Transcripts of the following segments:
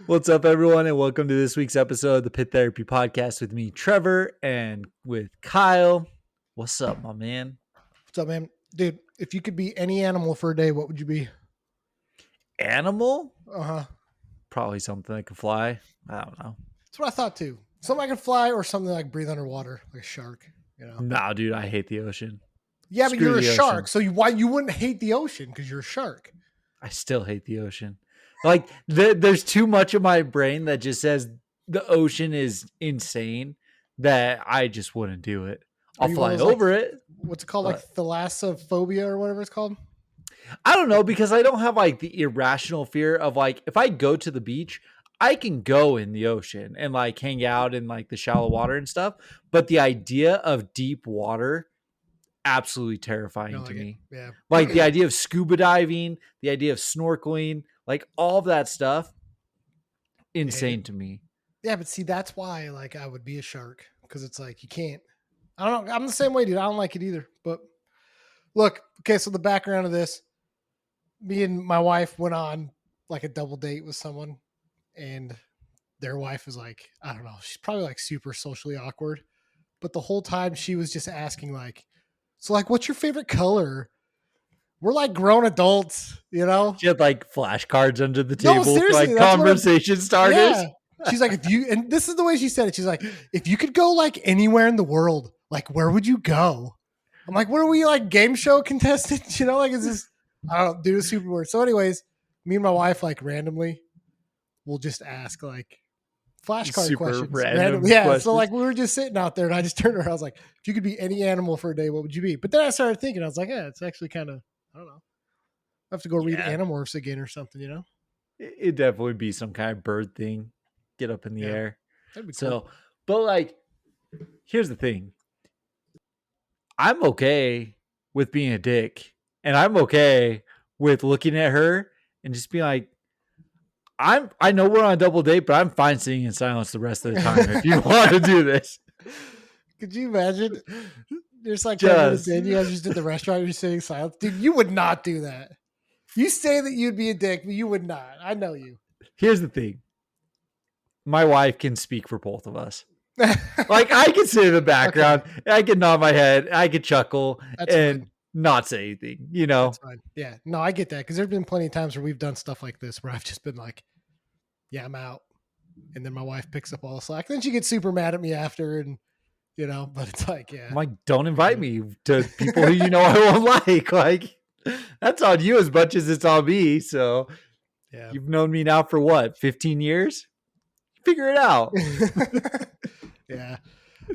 What's up, everyone, and welcome to this week's episode of the Pit Therapy Podcast with me, Trevor, and with Kyle. What's up, my man? What's up, man? Dude, if you could be any animal for a day, what would you be? Animal? Uh-huh. Probably something that can fly. I don't know. That's what I thought, too. Something I can fly or something like breathe underwater, like a shark, you know? Nah, dude, I hate the ocean. Yeah, but you're a the shark, ocean. so why you wouldn't hate the ocean? Because you're a shark. I still hate the ocean. Like, there's too much of my brain that just says the ocean is insane that I just wouldn't do it. I'll fly over it. What's it called? Like thalassophobia or whatever it's called? I don't know, because I don't have like the irrational fear of like, if I go to the beach, I can go in the ocean and like hang out in like the shallow water and stuff. But the idea of deep water, absolutely terrifying to me. Yeah. Like the idea of scuba diving, the idea of snorkeling, like all of that stuff, insane to me. Yeah, but see, that's why like I would be a shark, because it's like you can't. I don't know. I'm the same way, dude. I don't like it either. But look, okay, so the background of this, me and my wife went on like a double date with someone, and their wife is like, I don't know, she's probably like super socially awkward. But the whole time she was just asking like, so like, what's your favorite color? We're like grown adults, you know? She had like flashcards under the table, seriously, like conversation starters. Yeah. She's like, and this is the way she said it. She's like, if you could go like anywhere in the world, like where would you go? I'm like, what are we, like game show contestants? You know, like is this, I don't know, dude, it's super weird. So anyways, me and my wife like randomly will just ask like flashcard Super questions. random Yeah. questions. So like we were just sitting out there and I just turned around. I was like, if you could be any animal for a day, what would you be? But then I started thinking, I was like, yeah, it's actually kind of, I don't know. I have to go read Animorphs again or something, you know? It'd definitely be some kind of bird thing. Get up in the air. That'd be so cool. But like, here's the thing. I'm okay with being a dick, and I'm okay with looking at her and just being like, I know we're on a double date, but I'm fine sitting in silence the rest of the time if you want to do this. Could you imagine? There's like 10 minutes in, you guys just at the restaurant, you're sitting silent. Dude, you would not do that. You say that you'd be a dick, but you would not. I know you. Here's the thing. My wife can speak for both of us. Like, I can sit in the background, okay. I can nod my head, I can chuckle, and not say anything, you know? That's fine. Yeah. No, I get that, because there's been plenty of times where we've done stuff like this where I've just been like, yeah, I'm out. And then my wife picks up all the slack. Then she gets super mad at me after, and, you know, but it's like, yeah. I'm like, don't invite me to people who you know I won't like. Like, that's on you as much as it's on me. So, yeah. You've known me now for what, 15 years? Figure it out. Yeah.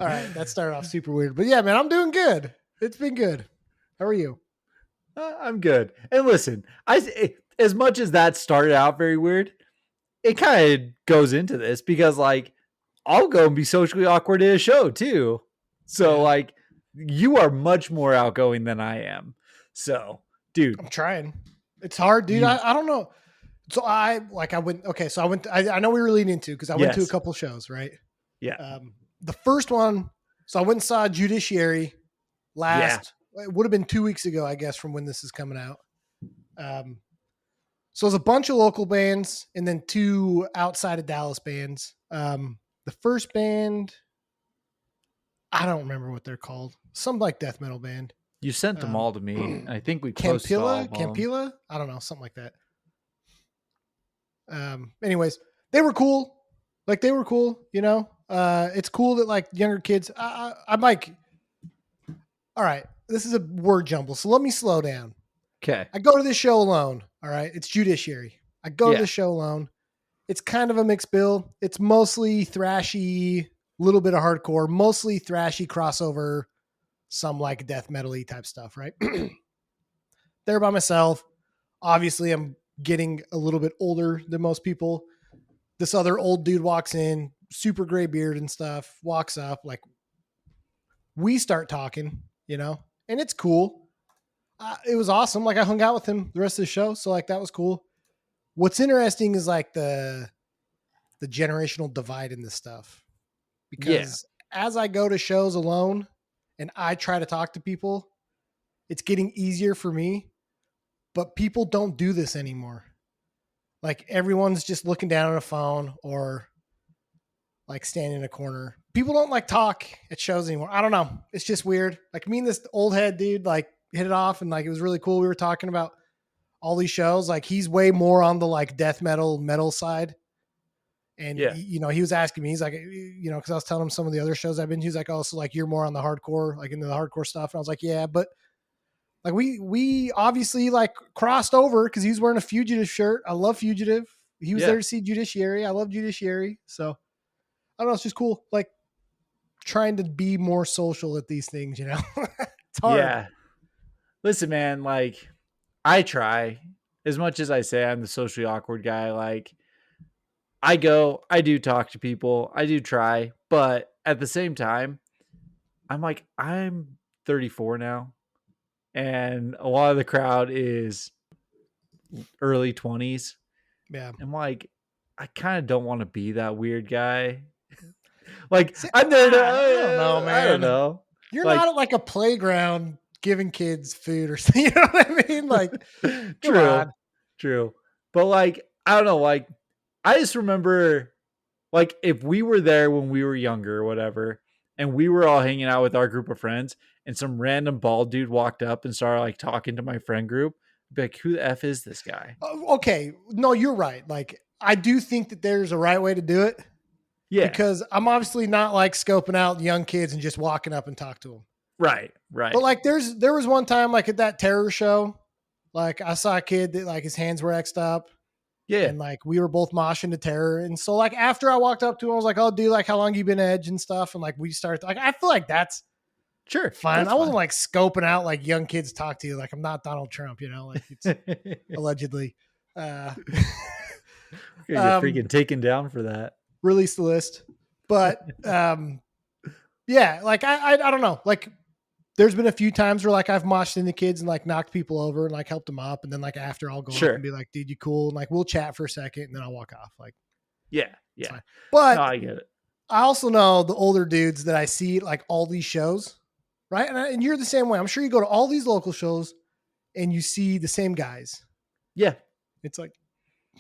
All right. That started off super weird. But yeah, man, I'm doing good. It's been good. How are you? I'm good. And listen, as much as that started out very weird, it kind of goes into this because, like, I'll go and be socially awkward at a show too. So, like, you are much more outgoing than I am. So, dude. I'm trying. It's hard, dude. I don't know. So I know we were leading into, because I went to a couple shows, right? Yeah. The first one, so I went and saw Judiciary it would have been 2 weeks ago, I guess, from when this is coming out. So there's a bunch of local bands and then 2 outside of Dallas bands. The first band, I don't remember what they're called. Some like death metal band. You sent them all to me. I think we posted Campila? I don't know, something like that. Anyways, they were cool. Like, they were cool, you know? It's cool that like younger kids, I'm like, all right, this is a word jumble. So let me slow down. Okay. I go to this show alone. All right. It's Judiciary. I go to the show alone. It's kind of a mixed bill. It's mostly thrashy, little bit of hardcore, mostly thrashy crossover, some like death metal-y type stuff, right? There by myself. Obviously, I'm getting a little bit older than most people. This other old dude walks in, super gray beard and stuff, walks up, like, we start talking, you know, and it's cool. It was awesome. Like, I hung out with him the rest of the show. So like, that was cool. What's interesting is like the generational divide in this stuff, because as I go to shows alone and I try to talk to people, it's getting easier for me, but people don't do this anymore. Like everyone's just looking down at a phone or like standing in a corner. People don't like talk at shows anymore. I don't know. It's just weird. Like me and this old head dude like hit it off and like it was really cool. We were talking about all these shows. Like he's way more on the like death metal side. And you know, he was asking me, he's like, you know, because I was telling him some of the other shows I've been to. He's like, oh, so like you're more on the hardcore, like into the hardcore stuff. And I was like, yeah, but like we obviously like crossed over because he was wearing a Fugitive shirt. I love Fugitive. He was there to see Judiciary. I love Judiciary. So I don't know. It's just cool. Like trying to be more social at these things, you know, it's hard. Yeah. Listen, man, like I try as much as I say I'm the socially awkward guy. Like I do talk to people. I do try, but at the same time, I'm like, I'm 34 now and a lot of the crowd is early 20s. Yeah. I'm like, I kind of don't want to be that weird guy. Like, I'm there to, I don't know, man. I don't know. You're like, not at like a playground giving kids food or something. You know what I mean? Like, true. But like, I don't know. Like, I just remember, like, if we were there when we were younger or whatever, and we were all hanging out with our group of friends, and some random bald dude walked up and started like talking to my friend group, I'd be like, who the F is this guy? Okay. No, you're right. Like, I do think that there's a right way to do it. Yeah. Because I'm obviously not like scoping out young kids and just walking up and talk to them. Right. But like there was one time like at that terror show, like I saw a kid that like his hands were X'd up. Yeah. And like we were both moshing to terror. And so like after I walked up to him, I was like, oh dude, like how long you been Edge and stuff? And like we started like I feel like that's sure fine. I wasn't like scoping out like young kids talk to you. Like I'm not Donald Trump, you know, like it's allegedly. You're freaking taken down for that. Release the list. But yeah, like I don't know. Like there's been a few times where like I've moshed into kids and like knocked people over and like helped them up. And then like after I'll go up and be like, dude, you cool? And like we'll chat for a second and then I'll walk off. Like yeah. But no, I get it. I also know the older dudes that I see like all these shows, right? And you're the same way. I'm sure you go to all these local shows and you see the same guys. Yeah. It's like,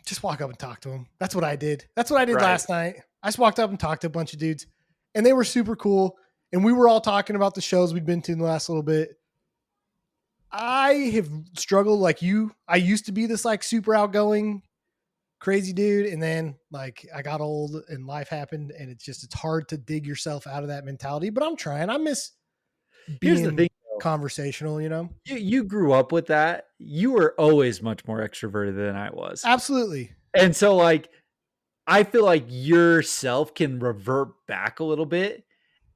just walk up and talk to them. That's what I did. That's what I did last night. I just walked up and talked to a bunch of dudes and they were super cool. And we were all talking about the shows we'd been to in the last little bit. I have struggled like you. I used to be this like super outgoing, crazy dude. And then like I got old and life happened and it's hard to dig yourself out of that mentality, but I'm trying. I miss being the thing, conversational, you know? You grew up with that. You were always much more extroverted than I was. Absolutely. And so like, I feel like yourself can revert back a little bit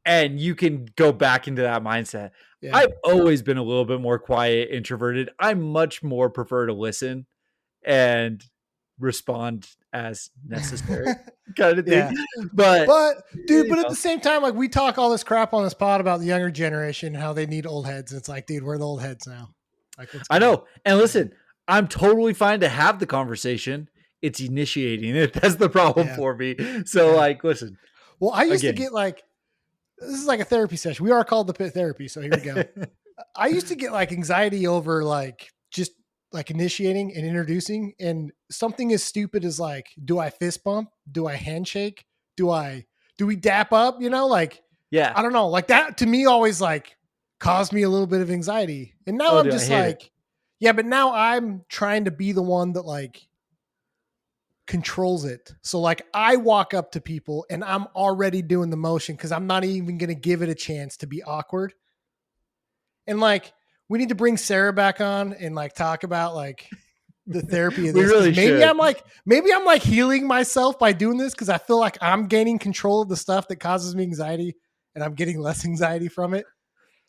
and you can go back into that mindset. Yeah. I've always been a little bit more quiet, introverted. I much more prefer to listen and respond as necessary kind of thing. Yeah. But dude, but at the same time, like we talk all this crap on this pod about the younger generation, how they need old heads. And it's like, dude, we're the old heads now. Like, I know. And listen, I'm totally fine to have the conversation. It's initiating it. That's the problem for me. So like, listen. Well, I used to get like, this is like a therapy session. We are called the Pit Therapy. So here we go. I used to get like anxiety over like just like initiating and introducing, and something as stupid as like, do I fist bump? Do I handshake? Do we dap up? You know, like, I don't know. Like that to me always like caused me a little bit of anxiety. And now I'm just like, but now I'm trying to be the one that like controls it. So like I walk up to people and I'm already doing the motion because I'm not even going to give it a chance to be awkward. And like, we need to bring Sarah back on and like talk about like the therapy of this. Maybe I'm like healing myself by doing this because I feel like I'm gaining control of the stuff that causes me anxiety and I'm getting less anxiety from it.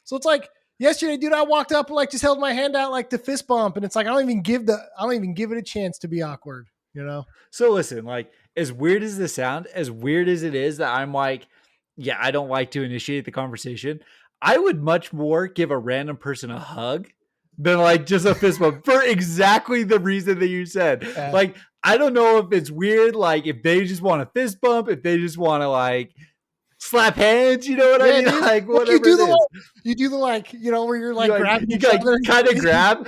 So it's like yesterday, dude, I walked up and like just held my hand out like the fist bump, and it's like I don't even give it a chance to be awkward, you know? So listen, like as weird as this sound, as weird as it is that I'm like, I don't like to initiate the conversation. I would much more give a random person a hug than like just a fist bump for exactly the reason that you said. Like, I don't know if it's weird. Like if they just want a fist bump, if they just want to like slap hands. You know what I Yeah, mean? dude. Like Like you whatever do it the is. you do the where you're You like like grabbing you each like other. kind of grab.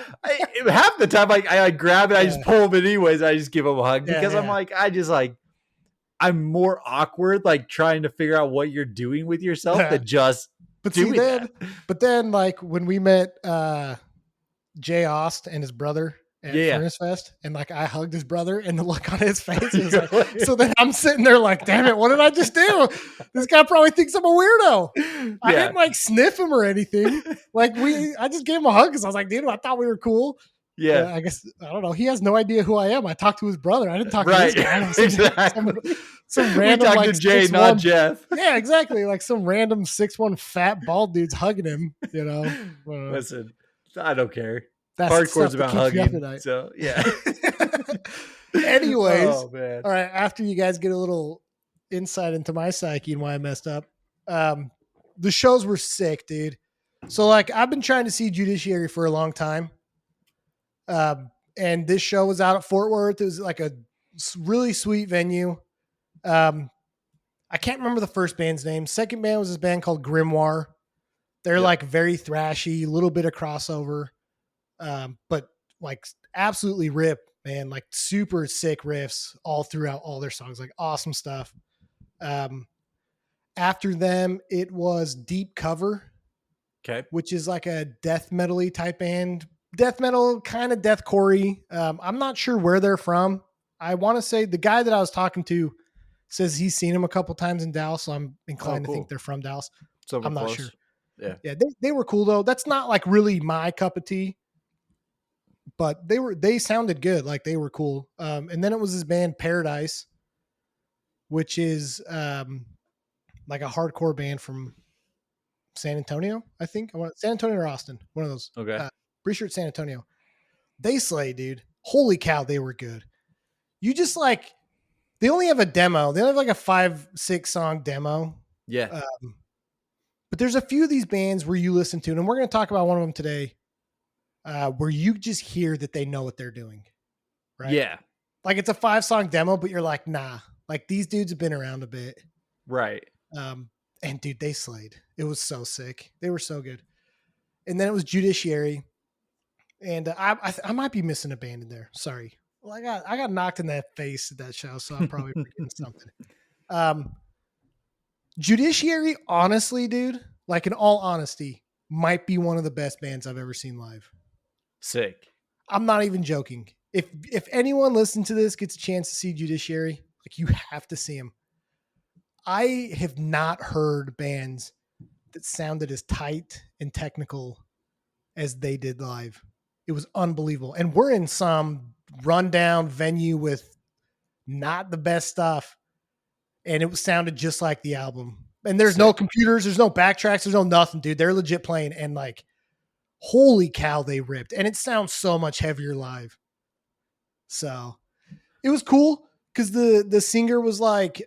Half the time, like I grab it, I just Yeah. pull them anyways. I just give them a hug Yeah, because I'm yeah. like I just like I'm more awkward, like trying to figure out what you're doing with yourself than just But see, doing that. then like when we met Jay Ost and his brother at Yeah. Furnace Fest, and like I hugged his brother, and the look on his face was You're like, like- so then I'm sitting there like, damn it, what did I just do? This guy probably thinks I'm a weirdo. I Yeah. didn't like sniff him or anything. Like I just gave him a hug because I was like, dude, I thought we were cool. Yeah. I guess I don't know. He has no idea who I am. I talked to his brother. I didn't talk to Right. this guy. Exactly. Some We random talked like to Jay, 6'1" not Jeff. Yeah, exactly. Like some random 6'1" fat bald dude's hugging him. You know. Listen, I don't care. That's Hardcore's stuff that about keeps me up hugging. at night. So yeah. Anyways, Oh man. all right. After you guys get a little insight into my psyche and why I messed up, the shows were sick, dude. So like, I've been trying to see Judiciary for a long time, and this show was out at Fort Worth. It was like a really sweet venue. I can't remember the first band's name. Second band was this band called Grimoire. They're like very thrashy, a little bit of crossover, but like absolutely rip, man. Like super sick riffs all throughout all their songs. Like awesome stuff. After them, it was Deep Cover, Okay. which is like a death metal-y type band. Death metal, kind of deathcore-y. I'm not sure where they're from. I want to say the guy that I was talking to says he's seen them a couple times in Dallas, so I'm inclined to think they're from Dallas. Somewhere I'm not close. sure. Yeah. Yeah, they were cool though. That's not like really my cup of tea, but they sounded good. Like they were cool. And then it was this band Paradise, which is like a hardcore band from San Antonio, I think. San Antonio or Austin, one of those. Okay. Pretty sure it's San Antonio. They slay, dude. Holy cow, they were good. You just like, they only have a demo. They only have like a 5-6 song demo. Yeah. But there's a few of these bands where you listen to, and we're going to talk about one of them today, where you just hear that they know what they're doing. Right? Yeah. Like it's a 5-song demo, but you're like, nah, like these dudes have been around a bit. Right. And dude, they slayed. It was so sick. They were so good. And then it was Judiciary. And I might be missing a band in there. Sorry. Well, I got knocked in that face at that show, so I'm probably forgetting something. Judiciary, honestly, dude, like in all honesty, might be one of the best bands I've ever seen live. Sick. I'm not even joking. If anyone listening to this gets a chance to see Judiciary, like you have to see them. I have not heard bands that sounded as tight and technical as they did live. It was unbelievable. And we're in some rundown venue with not the best stuff. And it sounded just like the album. And there's no computers, there's no backtracks, there's no nothing, dude. They're legit playing. And like, holy cow, they ripped. And it sounds so much heavier live. So it was cool because the singer was like,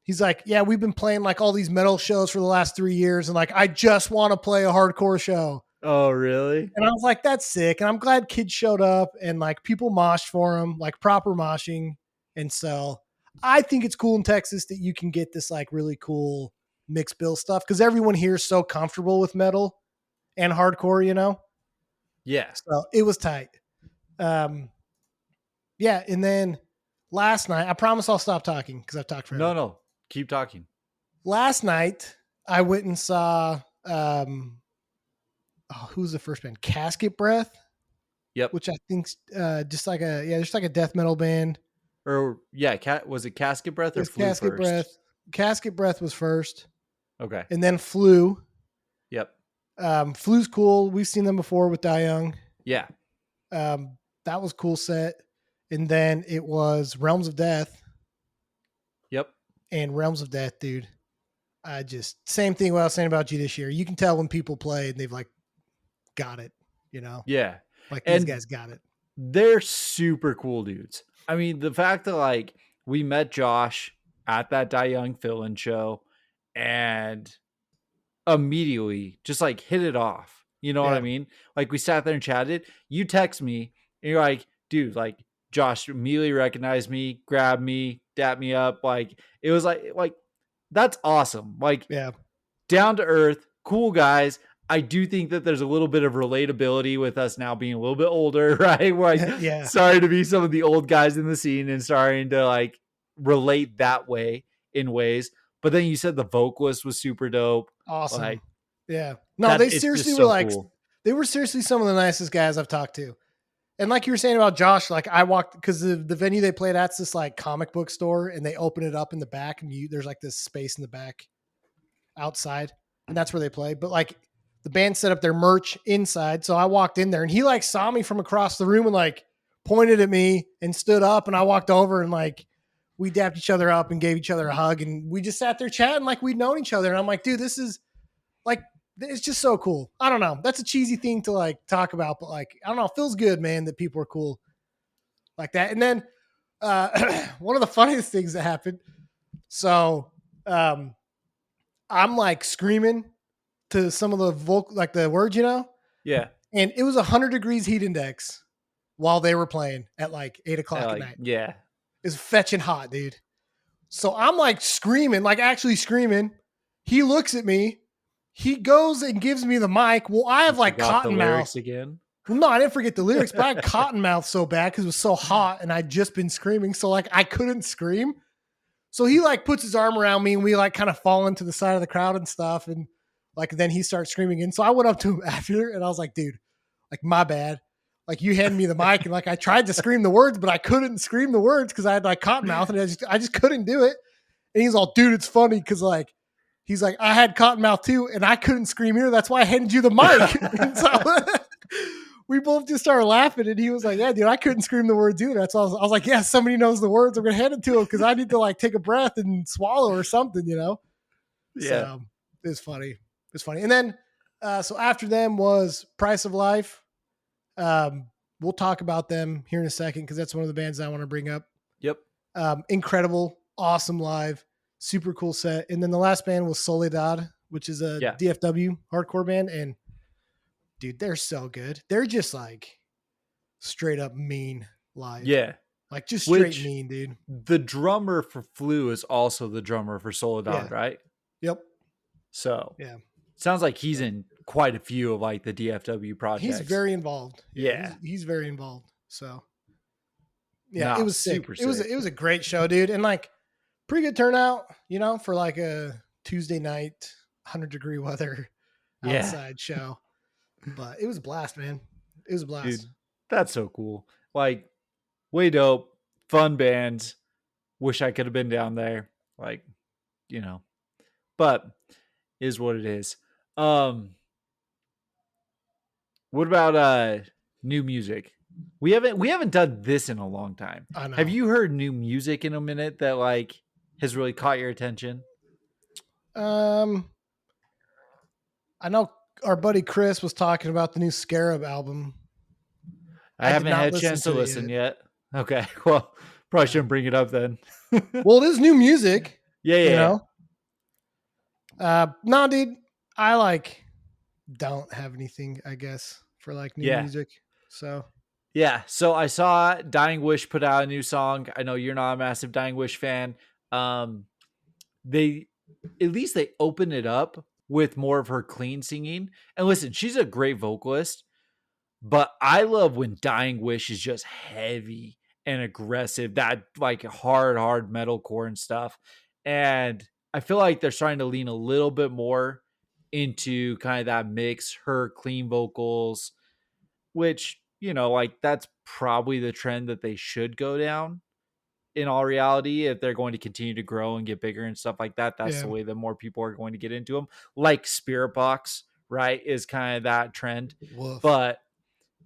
he's like, yeah, we've been playing like all these metal shows for the last 3 years. And like, I just want to play a hardcore show. Oh, really? And I was like, that's sick. And I'm glad kids showed up and like people moshed for him, like proper moshing. And so I think it's cool in Texas that you can get this like really cool mixed bill stuff because everyone here is so comfortable with metal and hardcore, you know? Yeah. So it was tight. Yeah. And then last night, I promise I'll stop talking because I've talked forever. No. Keep talking. Last night, I went and saw, who's the first band? Casket Breath. Yep. Which I think's just like a death metal band. Or yeah, was it Casket Breath or Flu Casket first? Breath. Casket Breath was first. Okay. And then Flu. Yep. Flu's cool. We've seen them before with Die Young. Yeah. That was cool set. And then it was Realms of Death. Yep. And Realms of Death, dude. Same thing what I was saying about Judiciary. You can tell when people play and they've like got it, you know? Yeah. Like these guys got it. They're super cool dudes. I mean, the fact that like we met Josh at that Die Young fill-in show and immediately just like hit it off. You know what I mean? Like we sat there and chatted. You text me and you're like, dude, like Josh immediately recognized me, grabbed me, dapped me up. Like it was like That's awesome. Like, Yeah. down to earth, cool guys. I do think that there's a little bit of relatability with us now being a little bit older, right? We're like, Yeah. sorry to be some of the old guys in the scene and starting to like relate that way in ways. But then you said the vocalist was super dope. Awesome. Like, Yeah. No, that they it's seriously just were so like, cool. they were seriously some of the nicest guys I've talked to. And like you were saying about Josh, like I walked because the venue they played at's this like comic book store, and they open it up in the back, and there's like this space in the back outside, and that's where they play. But like the band set up their merch inside, so I walked in there, and he like saw me from across the room and like pointed at me and stood up, and I walked over and like we dapped each other up and gave each other a hug, and we just sat there chatting like we'd known each other. And I'm like, dude, this is like, it's just so cool. I don't know. That's a cheesy thing to like talk about, but like, I don't know. It feels good, man, that people are cool like that. And then one of the funniest things that happened. So I'm like screaming to some of the vocal, like the words, you know? Yeah. And it was 100 degrees heat index while they were playing at like 8:00 at Like, night. yeah. It's fetching hot, dude. So I'm like screaming, like actually screaming. He looks at me. He goes and gives me the mic. Well, I have like Got the cotton mouth. lyrics again. Well, no, I didn't forget the lyrics, but I had cotton mouth so bad because it was so hot and I'd just been screaming. So like I couldn't scream. So he like puts his arm around me and we like kind of fall into the side of the crowd and stuff. And like then he starts screaming. And so I went up to him after and I was like, dude, like my bad. Like you handed me the mic and like I tried to scream the words, but I couldn't scream the words because I had like cotton mouth and I just couldn't do it. And he's all, dude, it's funny because like he's like, I had cotton mouth too, and I couldn't scream either. That's why I handed you the mic. And so we both just started laughing, and he was like, yeah, dude, I couldn't scream the words either. That's all. I was like, yeah, somebody knows the words. I'm gonna hand it to him because I need to like take a breath and swallow or something, you know? Yeah. So it's funny. It's funny. And then so after them was Price of Life. We'll talk about them here in a second because that's one of the bands I want to bring up. Yep. Incredible, awesome live, super cool set. And then the last band was Soledad, which is a DFW hardcore band. And dude, they're so good. They're just like straight up mean live. Yeah. Like just straight mean, dude. The drummer for Flu is also the drummer for Soledad, right? Yep. So yeah, sounds like he's in quite a few of like the DFW projects. He's very involved. Yeah. He's very involved. So yeah, nah, it was sick. Super it was a great show, dude. And like pretty good turnout, you know, for like a Tuesday night, 100-degree weather outside show. But it was a blast, man. It was a blast. Dude, that's so cool. Like, way dope. Fun bands. Wish I could have been down there. Like, you know. But is what it is. What about new music? We haven't done this in a long time. I know. Have you heard new music in a minute that like has really caught your attention? I know our buddy Chris was talking about the new Scarab album. I haven't had a chance to listen yet. Okay. Well, probably shouldn't bring it up then. Well, it is new music. Yeah. You know? No, dude, I like don't have anything, I guess, for like new music. So yeah. So I saw Dying Wish put out a new song. I know you're not a massive Dying Wish fan. They open it up with more of her clean singing. And listen, she's a great vocalist, but I love when Dying Wish is just heavy and aggressive, that like hard metalcore and stuff. And I feel like they're starting to lean a little bit more into kind of that mix, her clean vocals, which, you know, like that's probably the trend that they should go down in all reality. If they're going to continue to grow and get bigger and stuff like that, that's the way that more people are going to get into them. Like Spirit Box, right, is kind of that trend. Woof. But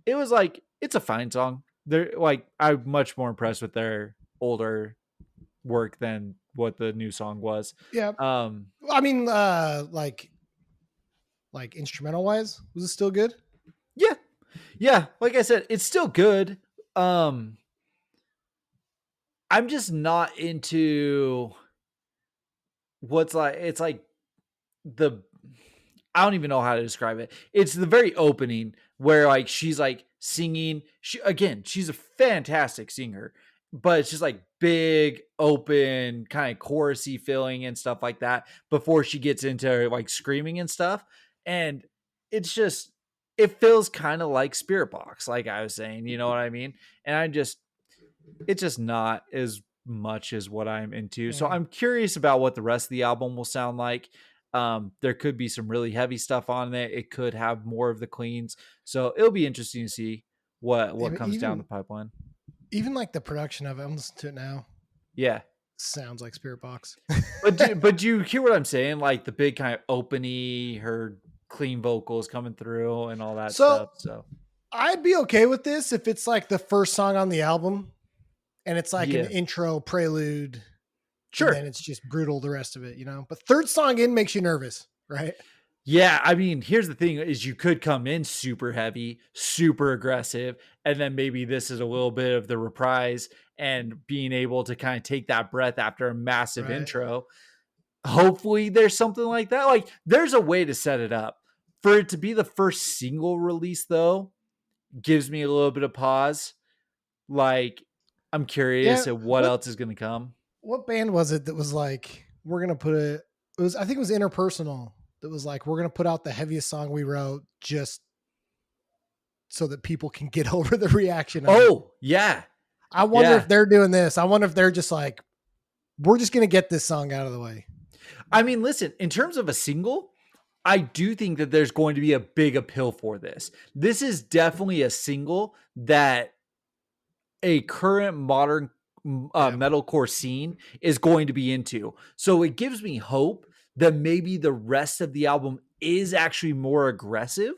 it was like, it's a fine song. They're like, I'm much more impressed with their older work than what the new song was. Yeah. I mean, like instrumental wise, was it still good? Yeah. Like I said, it's still good. I'm just not into what's like, it's like I don't even know how to describe it. It's the very opening where like she's like singing. She's a fantastic singer, but it's just like big, open, kind of chorusy feeling and stuff like that before she gets into like screaming and stuff. And it's just, it feels kind of like Spirit Box, like I was saying, you know what I mean? And it's just not as much as what I'm into. So Mm. I'm curious about what the rest of the album will sound like. There could be some really heavy stuff on it. It could have more of the cleans. So it'll be interesting to see what comes down the Even pipeline. even like the production of it, I'm listening to it now. Yeah. Sounds like Spirit Box. But do you hear what I'm saying? Like the big kind of openy, her clean vocals coming through and all that So stuff. So I'd be okay with this if it's like the first song on the album and it's like an yeah. intro prelude and Sure. then it's just brutal the rest of it, you know. But third song in makes you nervous, right? Yeah, I mean, here's the thing is you could come in super heavy, super aggressive, and then maybe this is a little bit of the reprise and being able to kind of take that breath after a massive Right. intro. Hopefully there's something like that. Like there's a way to set it up. For it to be the first single release though, gives me a little bit of pause. Like I'm Yeah. curious at what else is going to come. What band was it that was like, we're gonna put it? It was, I think it was Interpersonal. That was like, we're gonna put out the heaviest song we wrote just so that people can get over the reaction of it. Oh, yeah. I wonder Yeah. if they're doing this. I wonder if they're just like, we're just gonna get this song out of the way. I mean, listen, in terms of a single, I do think that there's going to be a big appeal for this. This is definitely a single that a current modern Yeah. metalcore scene is going to be into. So it gives me hope that maybe the rest of the album is actually more aggressive.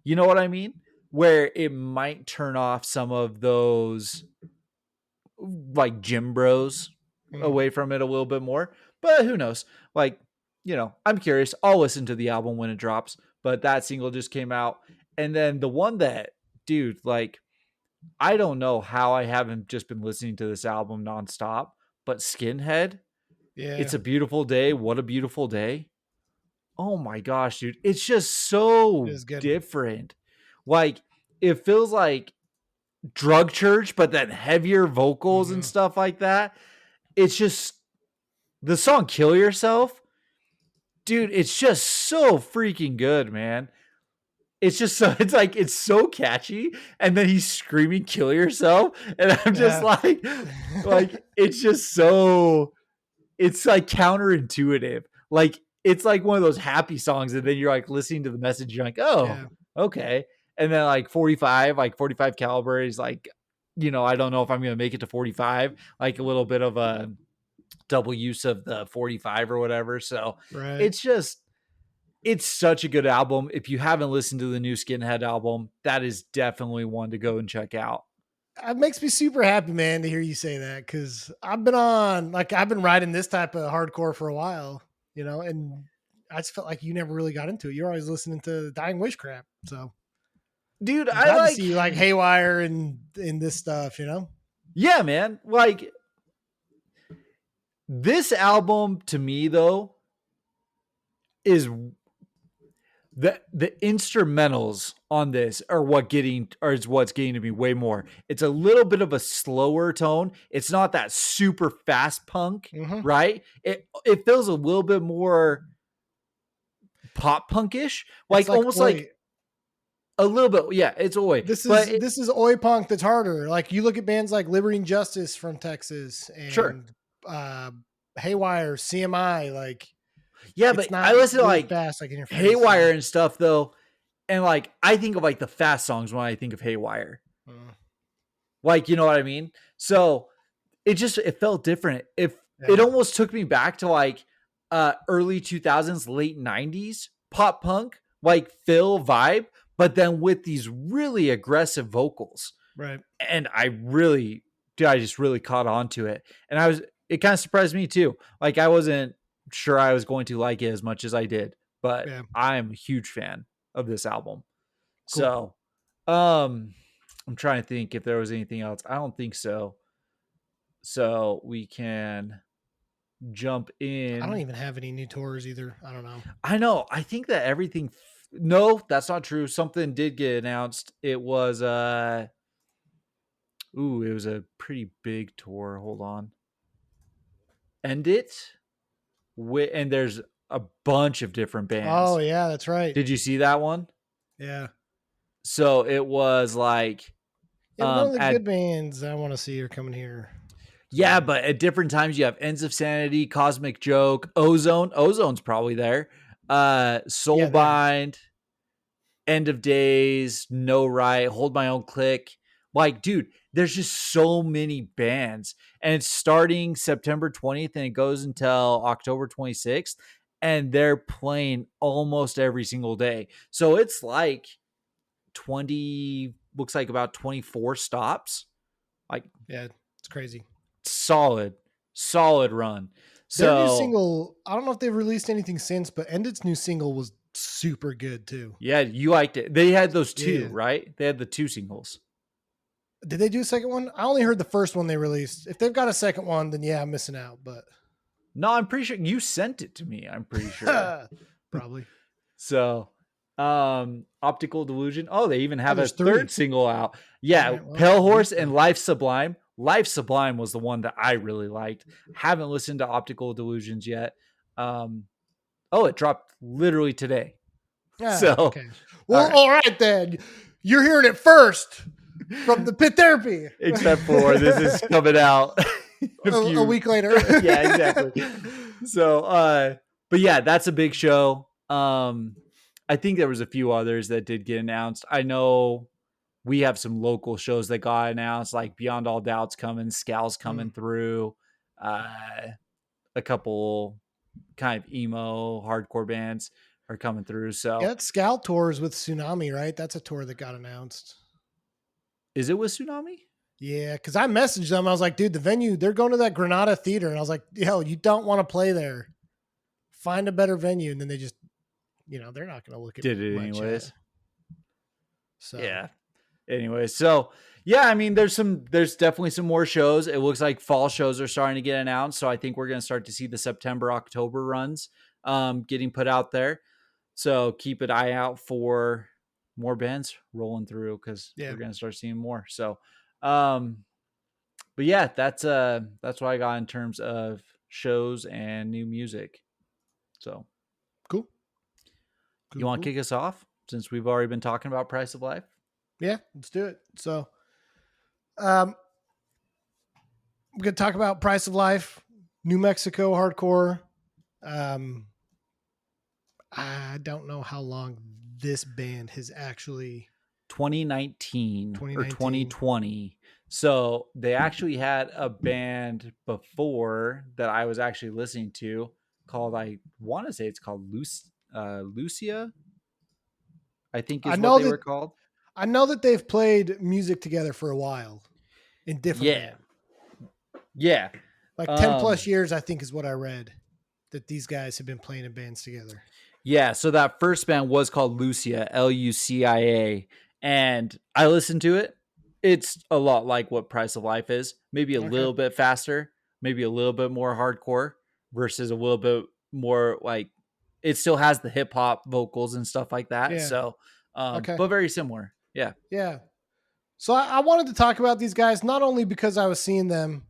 You know what I mean? Where it might turn off some of those like gym bros Mm. away from it a little bit more. But who knows? Like, you know, I'm curious. I'll listen to the album when it drops. But that single just came out. And then the one that, dude, like, I don't know how I haven't just been listening to this album nonstop, but Skinhead, Yeah. It's a Beautiful Day. What a Beautiful Day. Oh my gosh, dude. It's just so It is good. different. Like, it feels like drug church, but then heavier vocals and Mm-hmm. stuff like that. It's just the song Kill Yourself, dude, it's just so freaking good, man. It's just so it's like it's so catchy, and then he's screaming "Kill yourself," and I'm just Yeah. like it's just so it's like counterintuitive. Like it's like one of those happy songs, and then you're like listening to the message, you're like, oh, Yeah. okay, and then like 45 caliber is like, you know, I don't know if I'm gonna make it to 45, like a little bit of a double use of the 45 or whatever. So Right. it's just it's such a good album. If you haven't listened to the new Skinhead album, that is definitely one to go and check out. It makes me super happy, man, to hear you say that because I've been riding this type of hardcore for a while, you know, and I just felt like you never really got into it. You're always listening to Dying Wish crap. So Dude, I'm I glad to like see you like Haywire and in this stuff, you know? yeah, man. Like this album to me though is the instrumentals on this is what's getting to me way more. It's a little bit of a slower tone. It's not that super fast punk, Mm-hmm. right? It feels a little bit more pop punkish, It's like like almost Oi. like a little bit. Yeah, it's Oi, but This is Oi punk that's harder. Like you look at bands like Liberty and Justice from Texas sure. and uh Haywire, CMI, like Yeah, it's but not I listen to really like fast like in your face, you know? Haywire and stuff though, and like I think of like the fast songs when I think of Haywire. Mm. Like, you know what I mean? So it felt different. If it Yeah. almost took me back to like early 2000s, late 90s pop punk, like Phil vibe, but then with these really aggressive vocals. Right. And I just really caught on to it. And it kind of surprised me too. Like I wasn't sure I was going to like it as much as I did, but Yeah. I'm a huge fan of this album. Cool. So, I'm trying to think if there was anything else. I don't think so. So we can jump I don't in. even have any new tours either. I don't know. I know. I think that everything. No, that's not true. Something did get announced. It was Ooh, it was a pretty big tour. Hold on. End it with, and there's a bunch of different Oh bands. yeah, that's right. Did you see that one? Yeah. So it was like Yeah, but none of the at good bands I want to see are coming here. yeah, So but at different times you have Ends of Sanity, Cosmic Joke, Ozone. Ozone's probably there. yeah, there. Soulbind, End of Days, No Right, Hold My Own Click. Like, dude, there's just so many bands. And it's starting September 20th and it goes until October 26th. And they're playing almost every single day. So it's like 20, looks like about 24 stops. Like, Yeah, it's crazy. solid run. Their new So single, I don't know if they've released anything since, but Ended's new single was super good too. yeah, you liked it. They had those two, Yeah. right? They had the two singles. Did they do a second one? I only heard the first one they released. If they've got a second one, then yeah, I'm missing out, but No, I'm pretty sure you sent it to me. I'm pretty sure. probably. So, Optical Delusion. Oh, they even Oh, have a there's third three. single out. All Yeah, right, well, Pale at Horse least and Life Sublime. Life Sublime was the one that I really liked. Haven't listened to Optical Delusions yet. Oh, it dropped literally today. So, okay. all Well, right. all right then. You're hearing it first from the Pit Therapy. Except for this is coming out a week later. Yeah, exactly. So, but yeah, that's a big show. I think there was a few others that did get announced. I know we have some local shows that got announced, like Beyond All Doubts coming, Scal's coming through, uh, a couple kind of emo hardcore bands are coming through. So, Yeah, that Scout tours with Tsunami, right? That's a tour that got announced. is it with Tsunami? Yeah, because I messaged them. I was like, dude, the venue, they're going to that Granada Theater. And I was like, yo, you don't want to play there. Find a better venue. And then they just, they're not going to look at Did it much anyways? So, Yeah. Anyway, so yeah, I mean, there's definitely some more shows. It looks like fall shows are starting to get announced, so I think we're going to start to see the September, October runs getting put out there. So keep an eye out for more bands rolling through because yeah, we're going to start seeing more. So, but yeah, that's what I got in terms of shows and new music. So cool. you want to kick us off since we've already been talking about Price of Life? Yeah, let's do it. So, I'm going to talk about Price of Life, New Mexico hardcore. I don't know how long this band has actually 2019 or 2019. 2020. So they actually had a band before that I was actually listening to called, I want to say it's called Lucia, I think is what they were called. I know that they've played music together for a while in different bands. Yeah. Like 10 plus years, I think is what I read, that these guys have been playing in bands together. Yeah. So that first band was called Lucia, Lucia. And I listened to it. It's a lot like what Price of Life is, maybe a little bit faster, maybe a little bit more hardcore versus a little bit more like it still has the hip hop vocals and stuff like that. Yeah. So, but very similar. Yeah. Yeah. So I wanted to talk about these guys, not only because I was seeing them,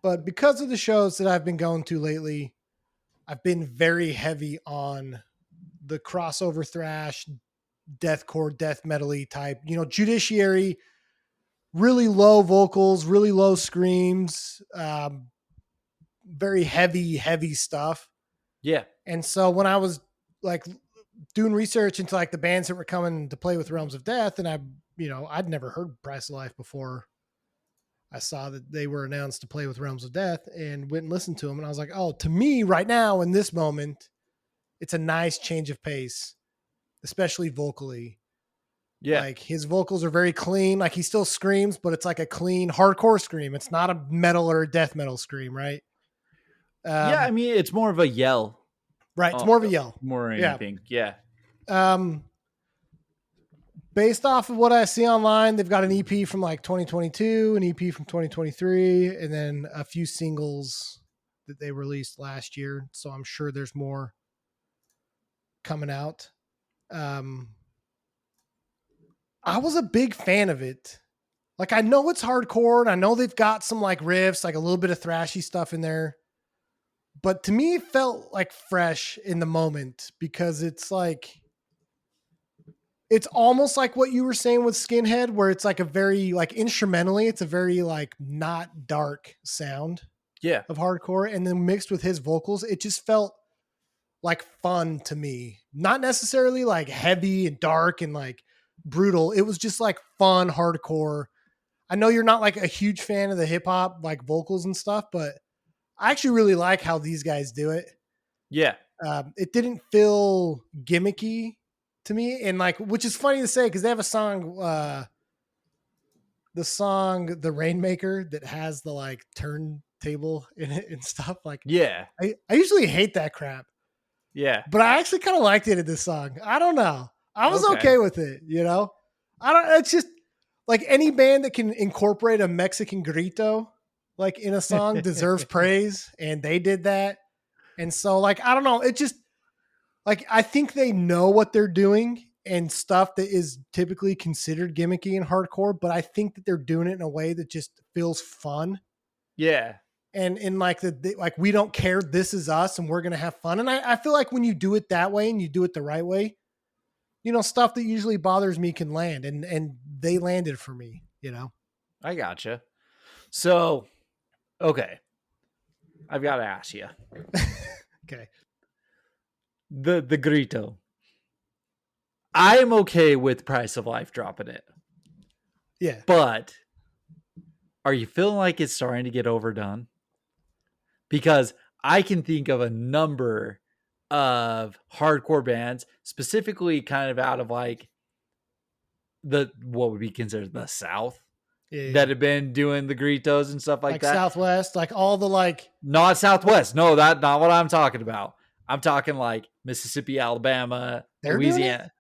but because of the shows that I've been going to lately. I've been very heavy on the crossover thrash, deathcore, death metal-y type, Judiciary, really low vocals, really low screams, very heavy stuff. Yeah. And so when I was like doing research into like the bands that were coming to play with Realms of Death, and I'd never heard Price of Life before I saw that they were announced to play with Realms of Death, and went and listened to them. And I was like, oh, to me right now in this moment, it's a nice change of pace, especially vocally. Yeah. Like his vocals are very clean. Like he still screams, but it's like a clean hardcore scream. It's not a metal or a death metal scream, right? Yeah. I mean, it's more of a yell. Right. It's more of a yell. More than anything. Yeah. Based off of what I see online, they've got an EP from like 2022, an EP from 2023, and then a few singles that they released last year. So I'm sure there's more coming out. I was a big fan of it Like I know it's hardcore and I know they've got some like riffs, like a little bit of thrashy stuff in there. But to me, it felt like fresh in the moment because it's like, it's almost like what you were saying with Skinhead, where it's like a very like instrumentally, it's a very like not dark sound Yeah. of hardcore. And then mixed with his vocals, it just felt like fun to me. Not necessarily like heavy and dark and like brutal. It was just like fun hardcore. I know you're not like a huge fan of the hip hop like vocals and stuff, but I actually really like how these guys do it. Yeah. It didn't feel gimmicky to me, and like, which is funny to say because they have a song, the song "The Rainmaker" that has the like turntable in it and stuff. Like, Yeah. I usually hate that crap, Yeah. but I actually kind of liked it in this song. I don't know, I was okay with it. You know, I don't. It's just like any band that can incorporate a Mexican grito like in a song deserves praise, and they did that. And so, like, I don't know. It just like I think they know what they're doing and stuff that is typically considered gimmicky and hardcore, but I think that they're doing it in a way that just feels fun. Yeah. And in like like we don't care, this is us and we're gonna have fun. And I feel like when you do it that way and you do it the right way, you know, stuff that usually bothers me can land, and they landed for me, you know. I gotcha. So, okay. I've got to ask you. Okay. The grito. I am okay with Price of Life dropping it. Yeah. But are you feeling like it's starting to get overdone? Because I can think of a number of hardcore bands, specifically kind of out of like what would be considered the South, that have been doing the gritos and stuff like that. Southwest, like all the like. Not Southwest. No, that's not what I'm talking about. I'm talking like Mississippi, Alabama, Louisiana.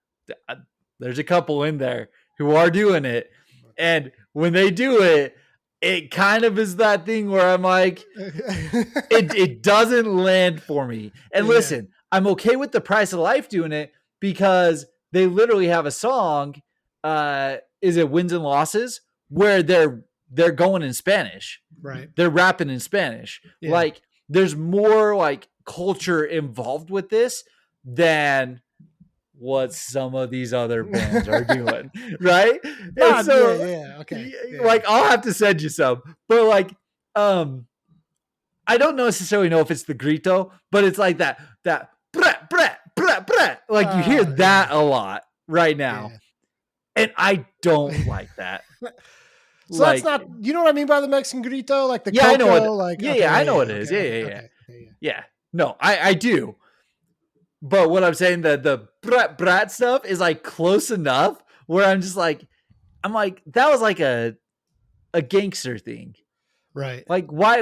There's a couple in there who are doing it. And when they do it, it kind of is that thing where I'm like, it doesn't land for me. And listen, I'm okay with the Price of Life doing it because they literally have a song, is it Wins and Losses, where they're going in Spanish. Right. They're rapping in Spanish. Yeah. Like there's more like culture involved with this than what some of these other bands are doing, right? And so, okay. Like I'll have to send you some, but like, I don't necessarily know if it's the grito, but it's like that brat, brat, brat, brat. Like you hear that a lot right now, and I don't like that. So like, that's not, you know what I mean by the Mexican grito, like the cocoa, I know what, like I know what it is. Yeah. No, I do. But what I'm saying, the brat stuff is like close enough where I'm like, that was like a gangster thing. Right. Like why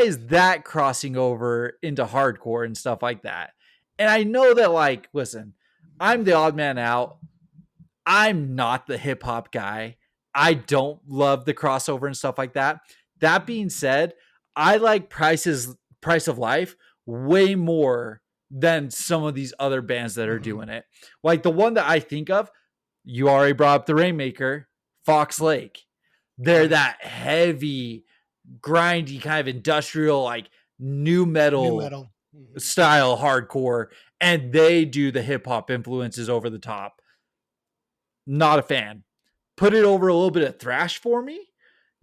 is that crossing over into hardcore and stuff like that? And I know that, like, listen, I'm the odd man out. I'm not the hip hop guy. I don't love the crossover and stuff like that. That being said, I like Price of Life way more than some of these other bands that are doing it. Like the one that I think of, you already brought up the Rainmaker, Fox Lake. They're that heavy, grindy kind of industrial, like new metal style hardcore, and they do the hip hop influences over the top. Not a fan. Put it over a little bit of thrash for me.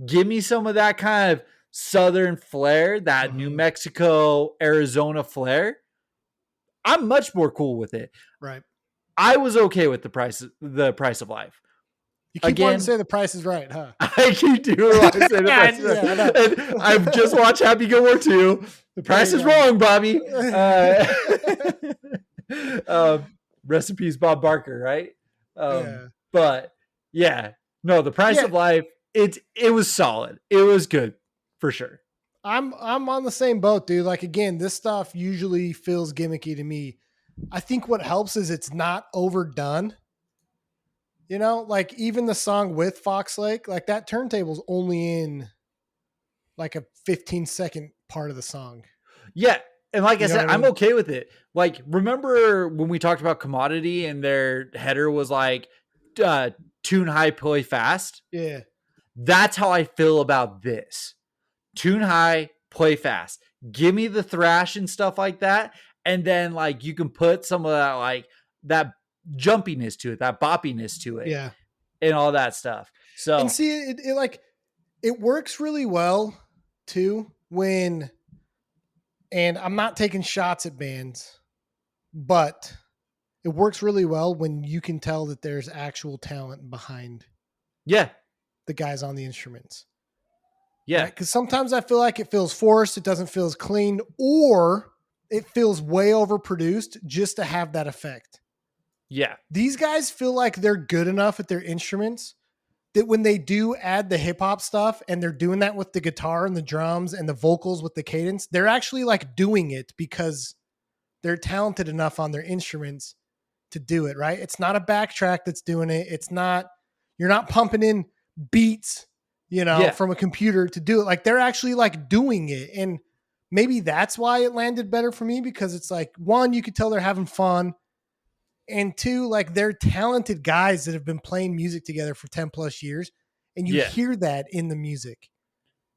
Give me some of that kind of southern flair, that New Mexico, Arizona flair. I'm much more cool with it. Right. I was okay with the price of life. You keep wanting to say the price is right, huh? I keep doing want to say the price is right. And I've just watched Happy Gilmore 2. The price is wrong, Bobby. Rest in peace, Bob Barker, right? But yeah, no, the price of life, it was solid. It was good for sure. I'm on the same boat, dude. Like, again, this stuff usually feels gimmicky to me. I think what helps is it's not overdone. You know, like even the song with Fox Lake, like that turntable's only in like a 15-second part of the song. Yeah. And like I said, I'm okay with it. Like, remember when we talked about Commodity and their header was like, tune high, play fast? Yeah. That's how I feel about this. Tune high, play fast. Give me the thrash and stuff like that. And then like you can put some of that like that jumpiness to it, that boppiness to it, Yeah. and all that stuff. And So see, it like, it works really well too when, and I'm not taking shots at bands, but it works really well when you can tell that there's actual talent behind yeah, the guys on the instruments. yeah, Right? Because sometimes I feel like it feels forced, it doesn't feel as clean, or it feels way overproduced just to have that effect. yeah, These guys feel like they're good enough at their instruments that when they do add the hip hop stuff and they're doing that with the guitar and the drums and the vocals with the cadence, they're actually like doing it because they're talented enough on their instruments to do it, right? It's not a backtrack that's doing it. It's not, you're not pumping in beats, yeah, from a computer to do it. Like they're actually like doing it. And maybe that's why it landed better for me, because it's like, one, you could tell they're having fun. And two, like they're talented guys that have been playing music together for 10 plus years. And you yeah, hear that in the music,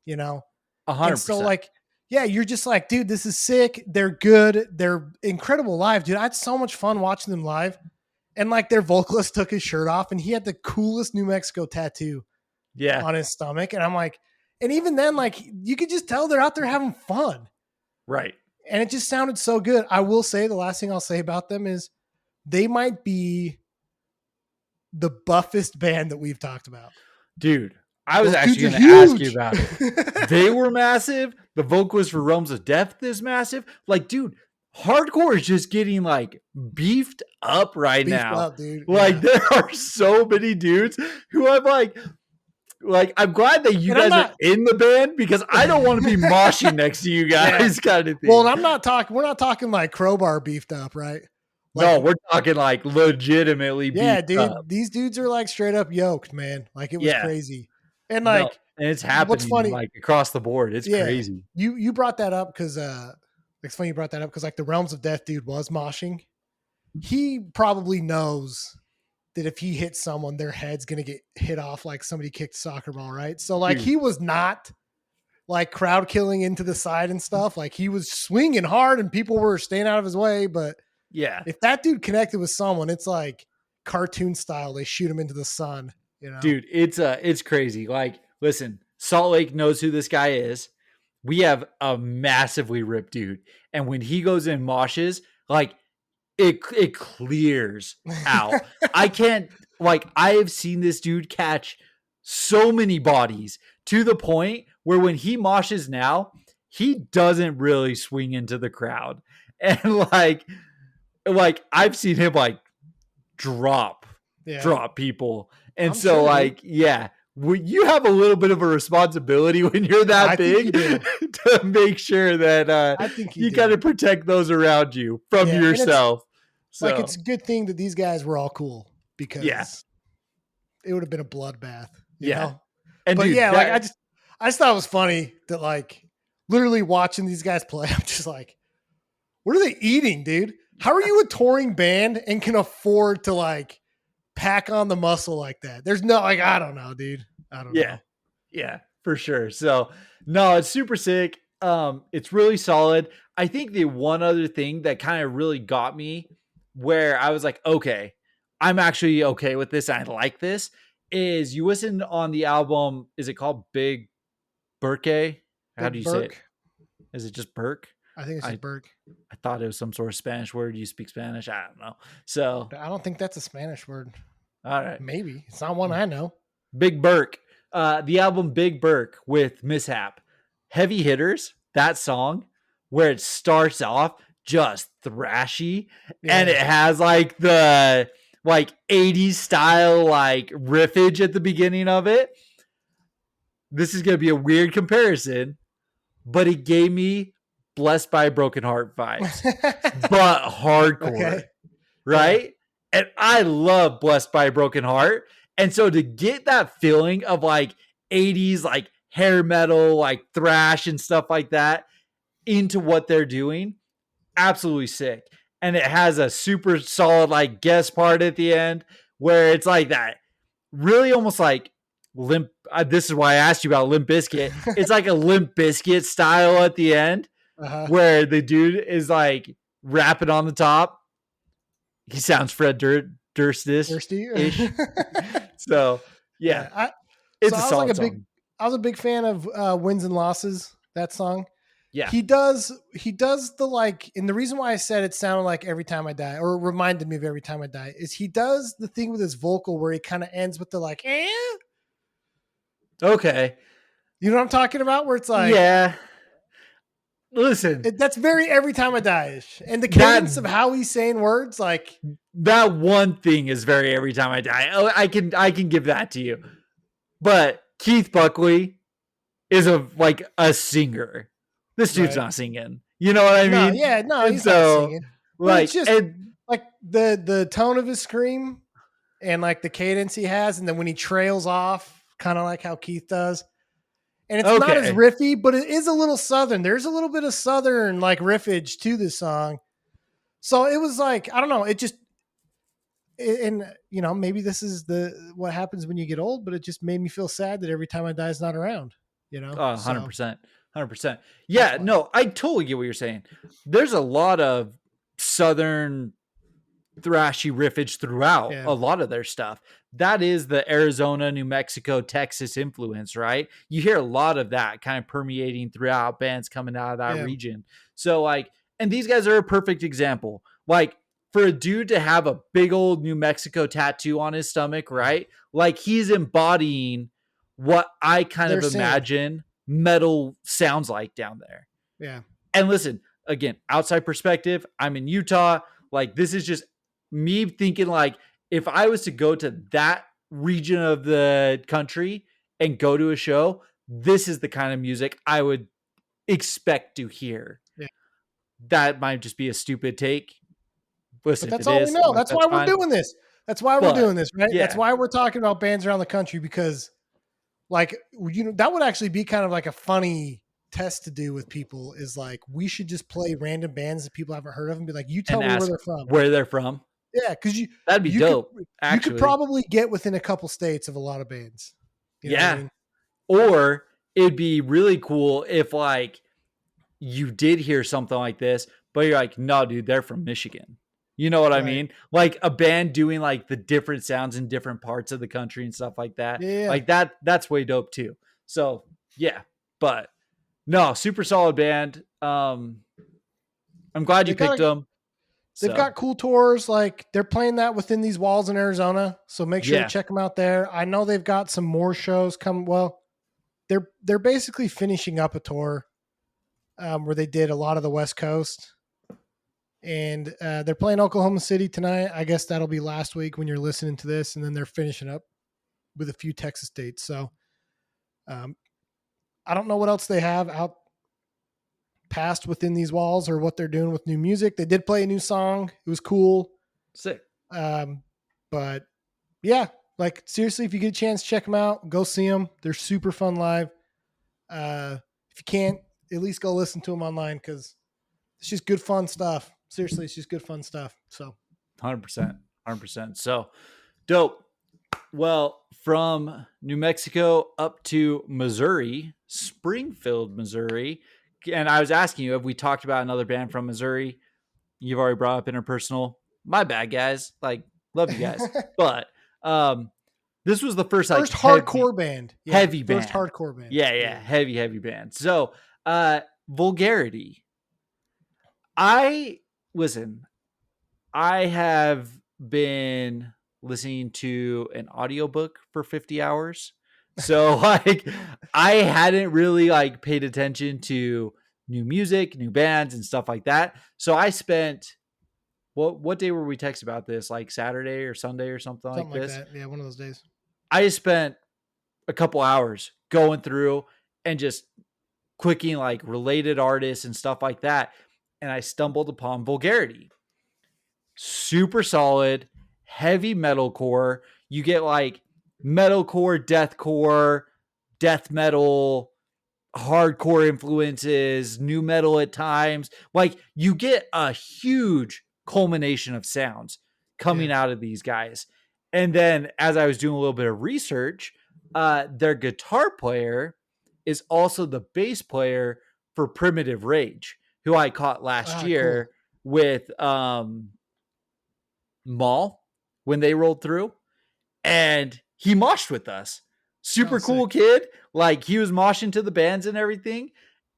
you know? And so 100%. like, yeah, you're just like, dude, this is sick. They're good. They're incredible live, dude. I had so much fun watching them live. And like their vocalist took his shirt off and he had the coolest New Mexico tattoo Yeah, on his stomach. And I'm like, and even then, like you could just tell they're out there having fun. right. And it just sounded so good. I will say the last thing I'll say about them is they might be the buffest band that we've talked about. Dude, I was Those actually dudes going are to ask you huge. about it. They were massive. The vocalist for Realms of Death is massive. Like, dude, hardcore is just getting like beefed up right Beefed now. up, dude. Like, Yeah. there are so many dudes who I'm like, I'm glad that you And I'm guys are not- in the band because I don't want to be moshing next to you guys, kind of thing. Well, and I'm not talking, we're not talking like Crowbar beefed up, right? Like, no, we're talking like legitimately yeah, beefed dude, up. these dudes are like straight up yoked, man. Like it was Yeah. crazy. And No, like, and it's what's happening funny, like across the board. It's yeah, crazy. you brought that up because it's funny you brought that up because like the Realms of Death dude was moshing. He probably knows that if he hits someone, their head's gonna get hit off like somebody kicked a soccer ball, right? So like Dude. he was not like crowd killing into the side and stuff. Like he was swinging hard and people were staying out of his way. But Yeah. if that dude connected with someone, it's like cartoon style. They shoot him into the sun, Dude, it's crazy. Like, listen, Salt Lake knows who this guy is. We have a massively ripped dude. And when he goes in moshes, like it clears out. I can't like I have seen this dude catch so many bodies to the point where when he moshes now, he doesn't really swing into the crowd. And like I've seen him like drop people. And I'm so sure, like, yeah, you have a little bit of a responsibility when you're that I think big to make sure that I think you got to protect those around you from Yeah, and it's- yourself. So Like it's a good thing that these guys were all cool because Yeah. it would have been a bloodbath. You Yeah. know? and But dude, yeah, like that- I just thought it was funny that like literally watching these guys play, I'm just like, what are they eating, dude? How are you a touring band and can afford to like pack on the muscle like that? There's no like, I don't know, dude. I don't know. Yeah, for sure. So no, it's super sick. It's really solid. I think the one other thing that kind of really got me where I was like, okay, I'm actually okay with this. I like this is you listen on the album. Is it called Big Burque? How Big do you say it? Burque? Is it just Burke? I think it's just Burke. I thought it was some sort of Spanish word. You speak Spanish? I don't know. So, I don't think that's a Spanish word. all right. Maybe. It's not one I know. Big Burke. The album Big Burque with Mishap. Heavy Hitters, that song where it starts off just thrashy and it has like the like 80s style like riffage at the beginning of it. This is going to be a weird comparison, but it gave me Blessed by a Broken Heart vibes, but hardcore, Okay. right? And I love Blessed by a Broken Heart. And so to get that feeling of like 80s, like hair metal, like thrash and stuff like that into what they're doing, absolutely sick. And it has a super solid like guest part at the end where it's like that really almost like Limp. This is why I asked you about Limp Bizkit. It's like a Limp Bizkit style at the end, where the dude is like rapping on the top. He sounds Fred Durst-ish. So yeah, it's a solid song. I was a big fan of Wins and Losses, that song. Yeah. He does the like, and the reason why I said it sounded like Every Time I Die, or reminded me of Every Time I Die, is he does the thing with his vocal where he kind of ends with the like, eh? Okay. You know what I'm talking about? Where it's like, yeah. Listen, that's very Every Time I Die-ish. And the cadence of how he's saying words, like that one thing is very Every Time I Die. Oh, I can give that to you. But Keith Buckley is like a singer. This dude's not singing. You know what I mean? He's not singing. Like, it's just like the tone of his scream and like the cadence he has, and then when he trails off, kind of like how Keith does. And it's not as riffy, but it is a little Southern. There's a little bit of Southern like riffage to this song. So it was like, I don't know. It just, and you know, maybe this is what happens when you get old, but it just made me feel sad that Every Time I Die is not around, you know? 100%. 100%. Yeah, no, I totally get what you're saying. There's a lot of Southern thrashy riffage throughout a lot of their stuff. That is the Arizona, New Mexico, Texas influence, right? You hear a lot of that kind of permeating throughout bands coming out of that region. So like, and these guys are a perfect example. Like, for a dude to have a big old New Mexico tattoo on his stomach, right? Like, he's embodying what I kind of imagine metal sounds like down there. Yeah. And listen, again, outside perspective, I'm in Utah. Like, this is just me thinking, like, if I was to go to that region of the country and go to a show, this is the kind of music I would expect to hear. Yeah. That might just be a stupid take. Listen, but that's all we know. That's why we're doing this. That's why we're doing this, right? Yeah. That's why we're talking about bands around the country, because like, you know, that would actually be kind of like a funny test to do with people, is like, we should just play random bands that people haven't heard of and be like, you tell me where they're from. Where they're from. Yeah, because that'd be dope. You could probably get within a couple states of a lot of bands. You know what I mean? Or it'd be really cool if like you did hear something like this, but you're like, no, dude, they're from Michigan. You know what I mean? Like a band doing like the different sounds in different parts of the country and stuff like that. Yeah. Like that's way dope too. So yeah, but no, super solid band. I'm glad you picked them. They've got cool tours. Like, they're playing that within these walls in Arizona. So make sure to check them out there. I know they've got some more shows coming. Well, they're basically finishing up a tour where they did a lot of the West Coast. And they're playing Oklahoma City tonight. I guess that'll be last week when you're listening to this. And then they're finishing up with a few Texas dates. So I don't know what else they have out past within these walls or what they're doing with new music. They did play a new song. It was cool. Sick. But yeah, like, seriously, if you get a chance, check them out. Go see them. They're super fun live. If you can't, at least go listen to them online, because it's just good, fun stuff. Seriously, it's just good, fun stuff. So 100%. So dope. Well, from New Mexico up to Missouri, Springfield, Missouri. And I was asking you, have we talked about another band from Missouri? You've already brought up Interpersonal. My bad, guys. Like, love you guys. But this was the first hardcore band. Yeah, heavy band. First hardcore band. Yeah. Heavy band. So Vulgarity. I have been listening to an audiobook for 50 hours. So like, I hadn't really like paid attention to new music, new bands and stuff like that. So I spent, what day were we texting about this? Like Saturday or Sunday or something like this? That. Yeah, one of those days. I spent a couple hours going through and just clicking like related artists and stuff like that. And I stumbled upon Vulgarity. Super solid, heavy metalcore. You get like metalcore, deathcore, death metal, hardcore influences, new metal at times. Like, you get a huge culmination of sounds coming out of these guys. And then as I was doing a little bit of research, their guitar player is also the bass player for Primitive Rage, who I caught last Ah, cool. year with Maul when they rolled through, and he moshed with us. Oh, Super sick. cool kid. Like, he was moshing to the bands and everything.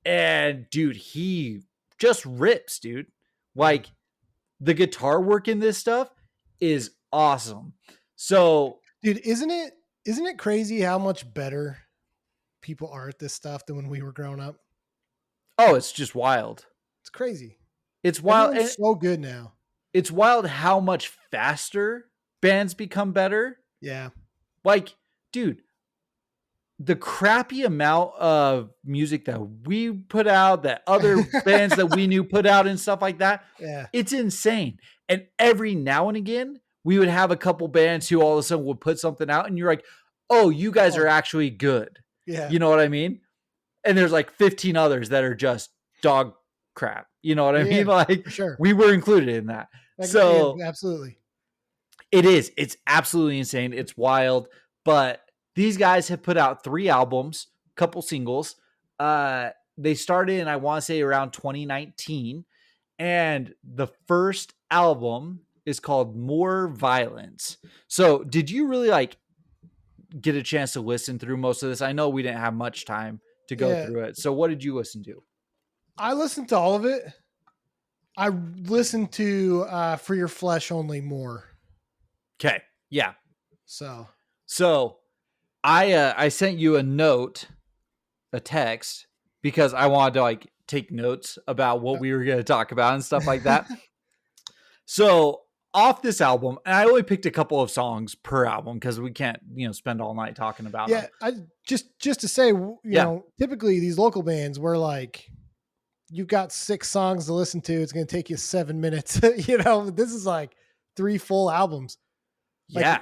And dude, he just rips, dude. Yeah. Like, the guitar work in this stuff is awesome. So, Dude, isn't it crazy how much better people are at this stuff than when we were growing up? oh, it's just wild. It's crazy. It's wild. Everyone's And so good now. it's wild how much faster bands become better. Yeah. Like, dude, the crappy amount of music that we put out, that other bands that we knew put out and stuff like that, Yeah. it's insane. And every now and again, we would have a couple bands who all of a sudden would put something out, and you're like, oh, you guys are actually good. Yeah. You know what I mean? And there's like 15 others that are just dog crap. You know what I Yeah, mean? Like, for sure. we were included in that. Like, So yeah, absolutely. it is. It's absolutely insane. It's wild. But these guys have put out 3 albums, couple singles. They started in, I want to say, around 2019. And the first album is called More Violence. So did you really like get a chance to listen through most of this? I know we didn't have much time to go Yeah. through it. So what did you listen to? I listened to all of it. I listened to For Your Flesh Only more. Okay. Yeah. So So I sent you a note, a text, because I wanted to like take notes about what we were going to talk about and stuff like that. So off this album, and I only picked a couple of songs per album because we can't, spend all night talking about them. I just to say, typically these local bands were like, you've got 6 songs to listen to. It's going to take you 7 minutes. This is like 3 full albums. Like, Yeah.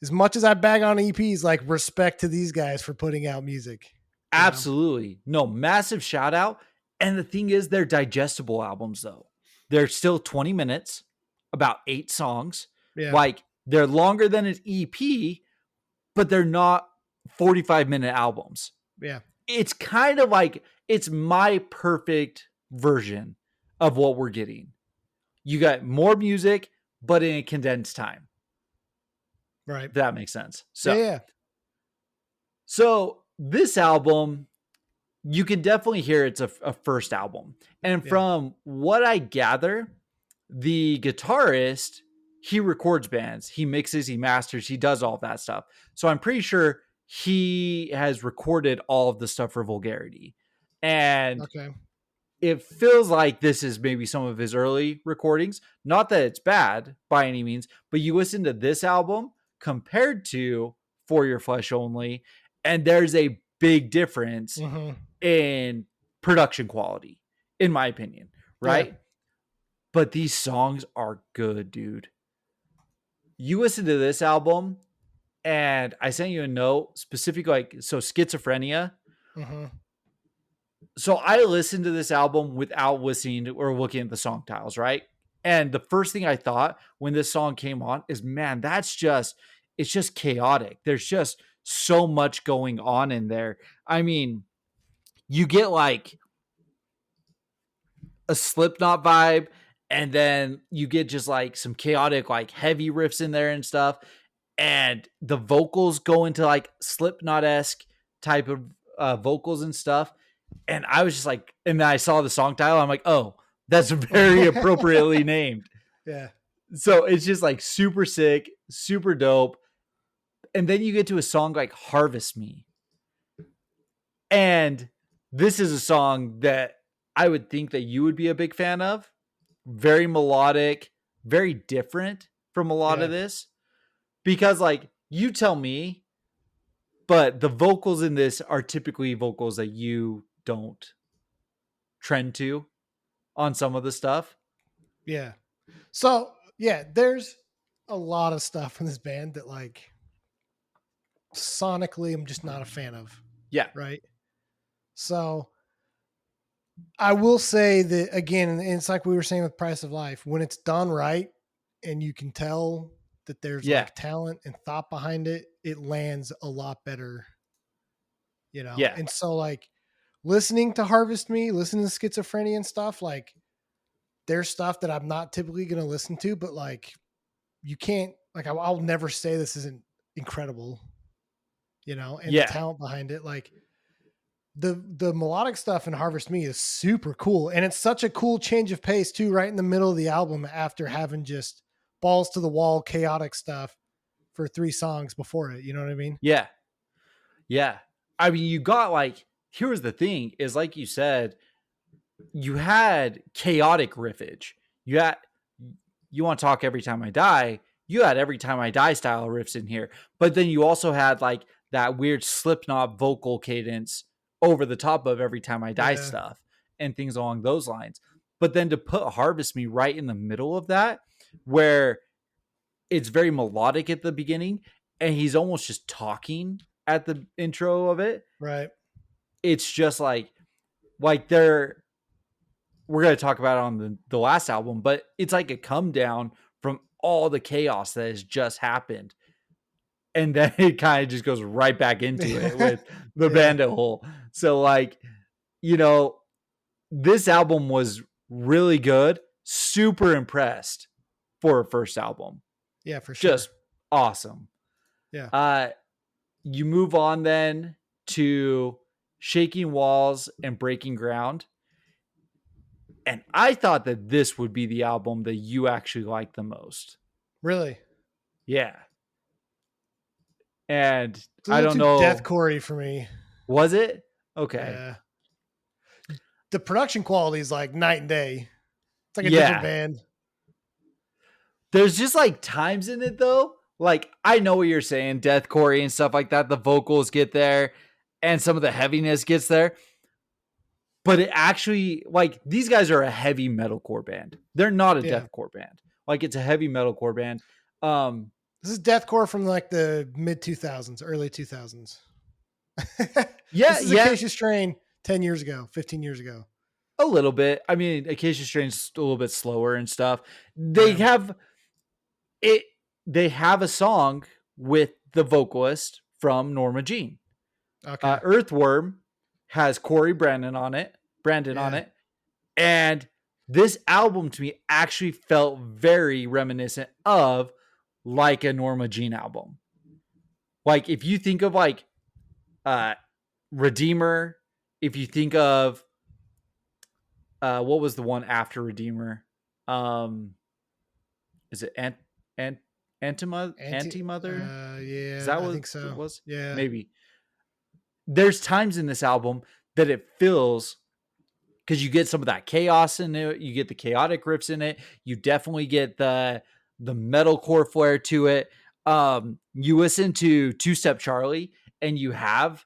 as much as I bag on EPs, like, respect to these guys for putting out music. Absolutely. No, massive shout out. And the thing is, they're digestible albums, though. They're still 20 minutes, about 8 songs. Yeah. Like, they're longer than an EP, but they're not 45-minute albums. Yeah. It's kind of like, it's my perfect version of what we're getting. You got more music, but in a condensed time. Right. If that makes sense. So, yeah. So this album, you can definitely hear it's a first album. And from what I gather, the guitarist, he records bands, he mixes, he masters, he does all of that stuff. So I'm pretty sure he has recorded all of the stuff for Vulgarity. And it feels like this is maybe some of his early recordings. Not that it's bad by any means, but you listen to this album compared to For Your Flesh Only, and there's a big difference in production quality, in my opinion, right? Yeah. But these songs are good, dude. You listen to this album, and I sent you a note specifically, like, so Schizophrenia. So I listened to this album without listening to, or looking at the song tiles, right? And the first thing I thought when this song came on is, man, it's just chaotic. There's just so much going on in there. I mean, you get like a Slipknot vibe, and then you get just like some chaotic, like heavy riffs in there and stuff. And the vocals go into like Slipknot-esque type of vocals and stuff. And I was just like, and then I saw the song title. I'm like, oh, that's very appropriately named. Yeah. So it's just like super sick, super dope. And then you get to a song like Harvest Me. And this is a song that I would think that you would be a big fan of. Very melodic, very different from a lot of this. Because, like, you tell me, but the vocals in this are typically vocals that you don't trend to on some of the stuff. Yeah. So, yeah, there's a lot of stuff in this band that, like, sonically I'm just not a fan of. Yeah. Right. So I will say that, again, it's like we were saying with Price of Life, when it's done right and you can tell that there's Yeah. like talent and thought behind it, it lands a lot better, you know? Yeah. And so like listening to Harvest Me, listening to Schizophrenia and stuff, like there's stuff that I'm not typically going to listen to, but like you can't, like, I'll never say this isn't incredible, you know, and the Yeah. talent behind it. Like the melodic stuff in Harvest Me is super cool. And it's such a cool change of pace too, right in the middle of the album after having just balls to the wall, chaotic stuff for 3 songs before it. You know what I mean? Yeah. Yeah. I mean, you got like, here's the thing is like you said, you had chaotic riffage. You want to talk Every Time I Die, you had Every Time I Die style riffs in here. But then you also had like that weird Slipknot vocal cadence over the top of Every Time I Die Yeah. stuff and things along those lines. But then to put Harvest Me right in the middle of that, where it's very melodic at the beginning and he's almost just talking at the intro of it. Right. It's just like they're, we're going to talk about it on the last album, but it's like a come down from all the chaos that has just happened. And then it kind of just goes right back into it with the bandit hole. So like, you know, this album was really good. Super impressed for a first album. Yeah, for sure. Just awesome. Yeah. You move on then to Shaking Walls and Breaking Ground. And I thought that this would be the album that you actually liked the most. Really? Yeah. And It's a I little don't too know. deathcore for me. Was it? Okay. Yeah. The production quality is like night and day. It's like a different band. There's just like times in it though. Like I know what you're saying, deathcore and stuff like that. The vocals get there and some of the heaviness gets there. But it actually, like, these guys are a heavy metalcore band. They're not a deathcore band. Like, it's a heavy metalcore band. This is deathcore from like the mid 2000s, early 2000s. Yeah, this is Acacia Strain 10 years ago, 15 years ago. A little bit. I mean, Acacia Strain's a little bit slower and stuff. They have it. They have a song with the vocalist from Norma Jean. Okay. Earthworm has Corey Brandon on it. And this album to me actually felt very reminiscent of like a Norma Jean album. Like if you think of like Redeemer, if you think of what was the one after Redeemer? Is it Anti-Mother? Yeah, Is that what I think so. it was? Yeah. Maybe. There's times in this album that it feels, because you get some of that chaos in it, you get the chaotic riffs in it, you definitely get the metalcore flair to it. You listen to Two Step Charlie and you have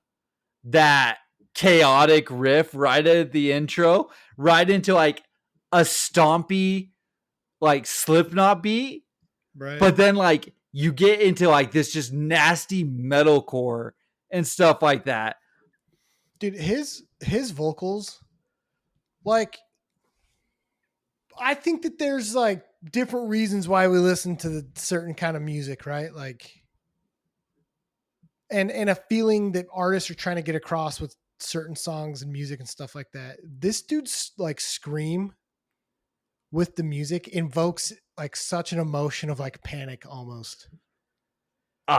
that chaotic riff right at the intro, right into like a stompy like Slipknot beat. Right. But then like you get into like this just nasty metalcore and stuff like that. Dude, his vocals, like, I think that there's like different reasons why we listen to the certain kind of music, right? Like, and a feeling that artists are trying to get across with certain songs and music and stuff like that. This dude's like scream with the music invokes like such an emotion of like panic almost.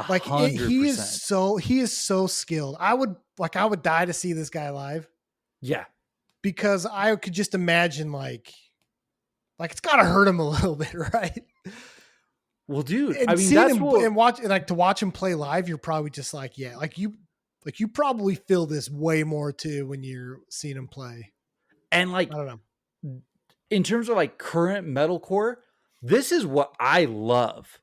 Like he is so skilled. I would die to see this guy live. Yeah. Because I could just imagine like it's got to hurt him a little bit, right? Well, dude, and I mean, that's to watch him play live, you're probably just like, yeah, like you probably feel this way more too when you're seeing him play. And like, I don't know. In terms of like current metalcore, this is what I love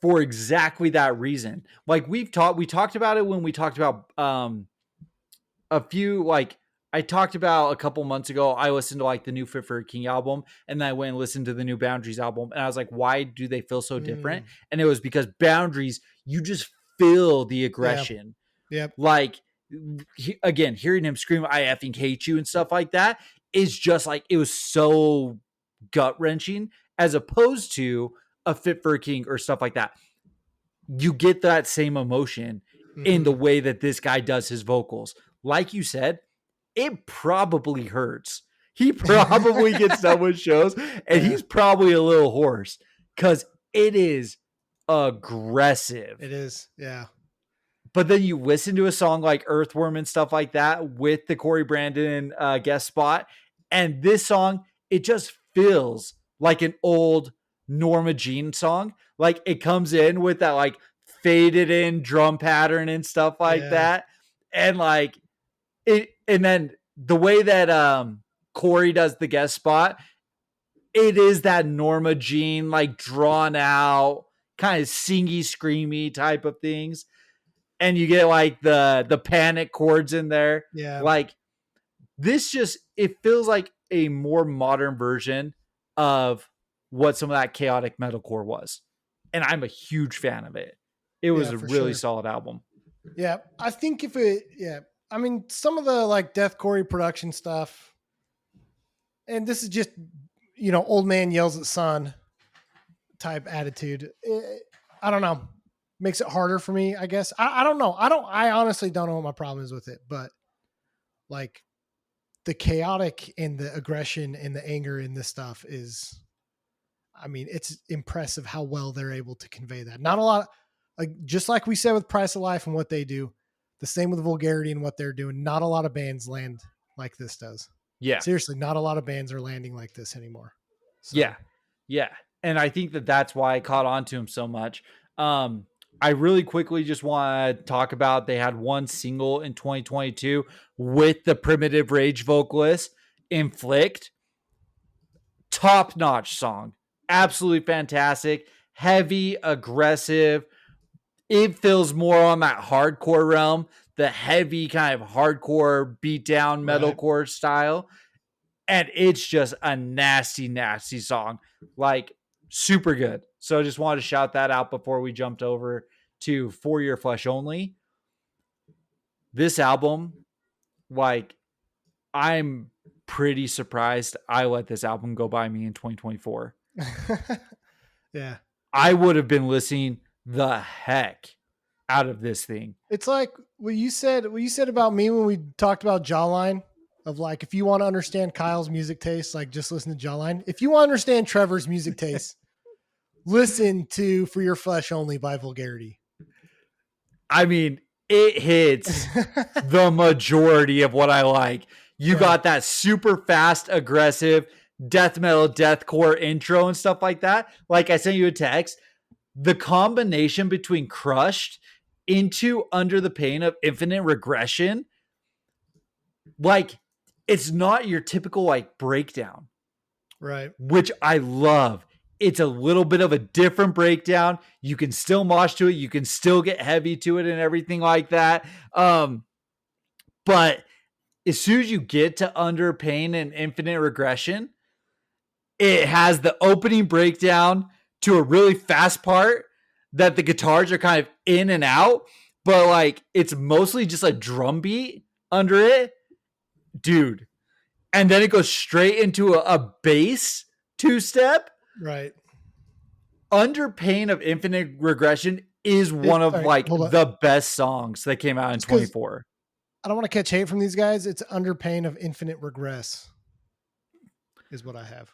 for exactly that reason. Like we talked about it when we talked about a few, like I talked about a couple months ago, I listened to like the new Fit for a King album and then I went and listened to the new Boundaries album. And I was like, why do they feel so different? And it was because Boundaries, you just feel the aggression. Yep. Like, again, hearing him scream, I effing hate you and stuff like that is just like, it was so gut wrenching, as opposed to a Fit for a King or stuff like that, you get that same emotion in the Mm-hmm. way that this guy does his vocals. Like you said, it probably hurts. He probably gets done with shows and he's probably a little hoarse because it is aggressive. It is. Yeah. But then you listen to a song like Earthworm and stuff like that with the Corey Brandon guest spot. And this song, it just feels like an old Norma Jean song. Like it comes in with that like faded in drum pattern and stuff like that. And like it, and then the way that Corey does the guest spot, it is that Norma Jean, like drawn out, kind of singy, screamy type of things. And you get like the panic chords in there. Yeah. Like this just, it feels like a more modern version of what some of that chaotic metalcore was. And I'm a huge fan of it. It was a really solid album. Yeah. I think I mean, some of the like deathcore production stuff, and this is just, old man yells at son type attitude. I don't know. Makes it harder for me, I guess. I don't know. I honestly don't know what my problem is with it, but like the chaotic and the aggression and the anger in this stuff is, I mean, it's impressive how well they're able to convey that. Not a lot, like just like we said with Price of Life and what they do, the same with Vulgarity and what they're doing. Not a lot of bands land like this does. Yeah. Seriously, not a lot of bands are landing like this anymore. So. Yeah. Yeah. And I think that that's why I caught on to him so much. I really quickly just want to talk about, they had one single in 2022 with the Primitive Rage vocalist, Inflict. Top-notch song. Absolutely fantastic. Heavy, aggressive. It feels more on that hardcore realm, the heavy kind of hardcore beatdown metalcore style. And it's just a nasty, nasty song. Like, super good. So I just wanted to shout that out before we jumped over to For Your Flesh Only. This album, like, I'm pretty surprised I let this album go by me in 2024. Yeah. I would have been listening the heck out of this thing. It's like what you said about me when we talked about Jawline, of like, if you want to understand Kyle's music taste, like just listen to Jawline. If you want to understand Trevor's music taste, listen to For Your Flesh Only by Vulgarity. I mean, it hits the majority of what I like. You got that super fast, aggressive death metal, deathcore intro and stuff like that. Like I sent you a text. The combination between Crushed into Under the Pain of Infinite Regression, like, it's not your typical like breakdown, right? Which I love. It's a little bit of a different breakdown. You can still mosh to it. You can still get heavy to it and everything like that. But as soon as you get to Under Pain and Infinite Regression, it has the opening breakdown to a really fast part that the guitars are kind of in and out, but like it's mostly just a drum beat under it. Dude. And then it goes straight into a bass two-step. Right. Under Pain of Infinite Regression is one of the best songs that came out in 24. I don't want to catch hate from these guys. It's Under Pain of Infinite Regress is what I have.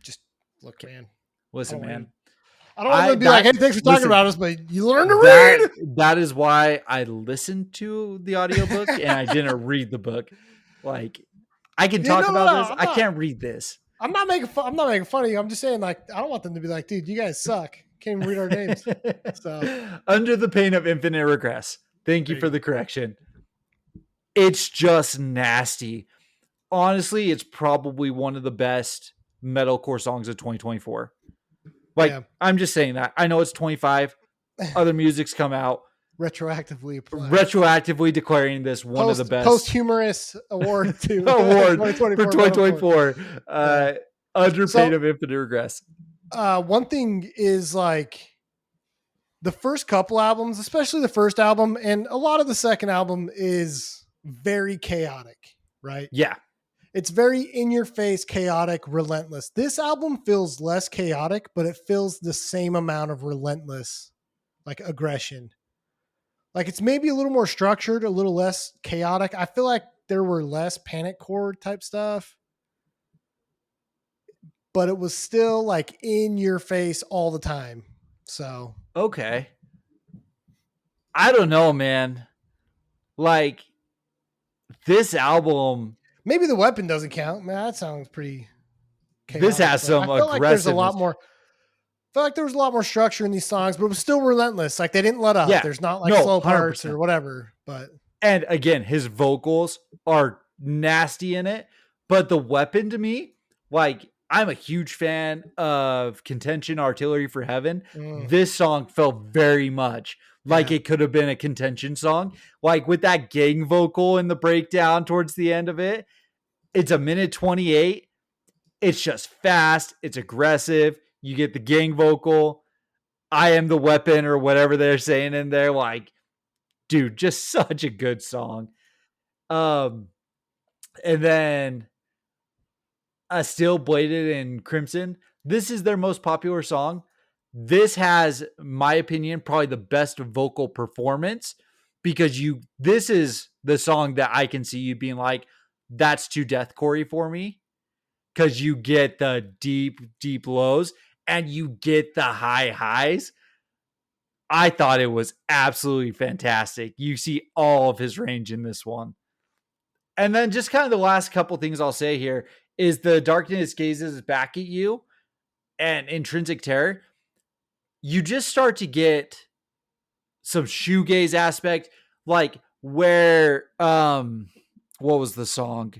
Just look, man. Listen, man. I don't want to be like, hey, thanks for talking about us, but you learn to read. That is why I listened to the audiobook and I didn't read the book. Like, I can talk about this. I can't read this. I'm not making fun of you. I'm just saying, like, I don't want them to be like, dude, you guys suck. Can't even read our names. So Under the Pain of Infinite Regress. Thank you for the correction. It's just nasty. Honestly, it's probably one of the best metalcore songs of 2024. Like, I'm just saying that. I know it's 25. Other music's come out. Retroactively declaring this one of the best. Posthumous award to for 2024. Under Pain of Infinite Regress. One thing is like the first couple albums, especially the first album, and a lot of the second album is very chaotic, right? Yeah. It's very in your face, chaotic, relentless. This album feels less chaotic, but it feels the same amount of relentless, like aggression. Like it's maybe a little more structured, a little less chaotic. I feel like there were less panic chord type stuff, but it was still like in your face all the time. So Okay. I don't know, man. Like this album, maybe the weapon doesn't count. Man, that sounds pretty this chaotic, has but I some felt like there's a aggressiveness. lot more. I felt like there was a lot more structure in these songs, but it was still relentless. Like they didn't let up. Yeah. There's not like No, slow parts 100%. or whatever. But And again, his vocals are nasty in it. But the weapon to me, like, I'm a huge fan of Contention Artillery for Heaven. This song felt very much like yeah, it could have been a Contention song. Like with that gang vocal in the breakdown towards the end of it. It's a minute 28. It's just fast. It's aggressive. You get the gang vocal. I am the weapon or whatever they're saying in there. Like, dude, just such a good song. Um, and then Steel Bladed and Crimson. This is their most popular song. This has, my opinion, probably the best vocal performance because this is the song that I can see you being like, that's too deathcore for me. Because you get the deep, deep lows and you get the high highs. I thought it was absolutely fantastic. You see all of his range in this one. And then just kind of the last couple things I'll say here is the darkness gazes back at you and intrinsic terror. You just start to get some shoegaze aspect, like where what was the song?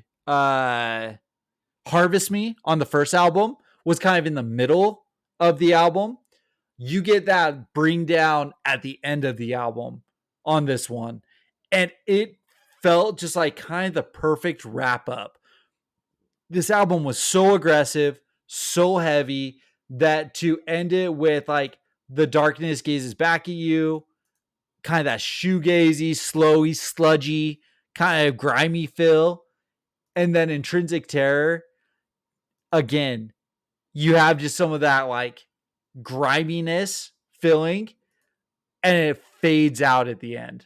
Harvest Me on the first album was kind of in the middle of the album. You get that bring down at the end of the album on this one. And it felt just like kind of the perfect wrap up. This album was so aggressive, so heavy that to end it with like the darkness gazes back at you, kind of that shoegazy, slowy, sludgy, kind of grimy feel, and then intrinsic terror. Again, you have just some of that like griminess filling, and it fades out at the end.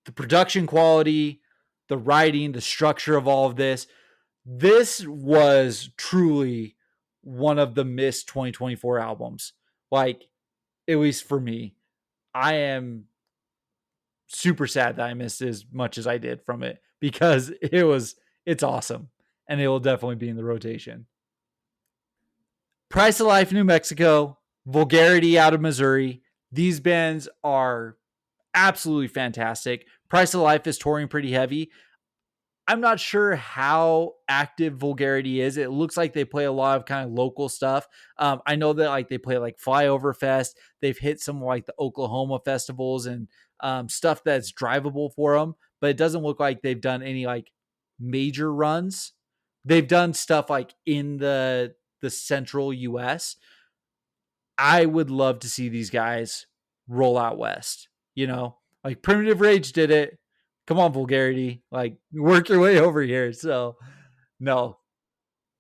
The production quality, the writing, the structure of all of this was truly one of the missed 2024 albums. Like, at least for me, I am super sad that I missed as much as I did from it because it's awesome and it will definitely be in the rotation. Price of Life, New Mexico, Vulgarity out of Missouri. These bands are absolutely fantastic. Price of Life is touring pretty heavy. I'm not sure how active Vulgarity is. It looks like they play a lot of kind of local stuff. I know that like they play like Flyover Fest. They've hit some like the Oklahoma festivals and stuff that's drivable for them, but it doesn't look like they've done any like major runs. They've done stuff like in the central US. I would love to see these guys roll out west. You know, like Primitive Rage did it. Come on, Vulgarity. Like, work your way over here. So, no.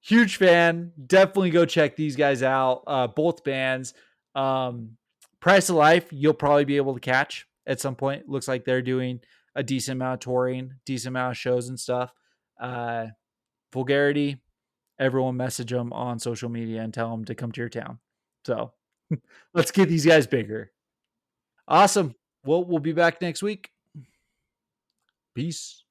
Huge fan. Definitely go check these guys out. Both bands. Um, Price of Life, you'll probably be able to catch at some point. Looks like they're doing a decent amount of touring, decent amount of shows and stuff. Uh, Vulgarity, everyone message them on social media and tell them to come to your town. So, let's get these guys bigger. Awesome. Well, we'll be back next week. Peace.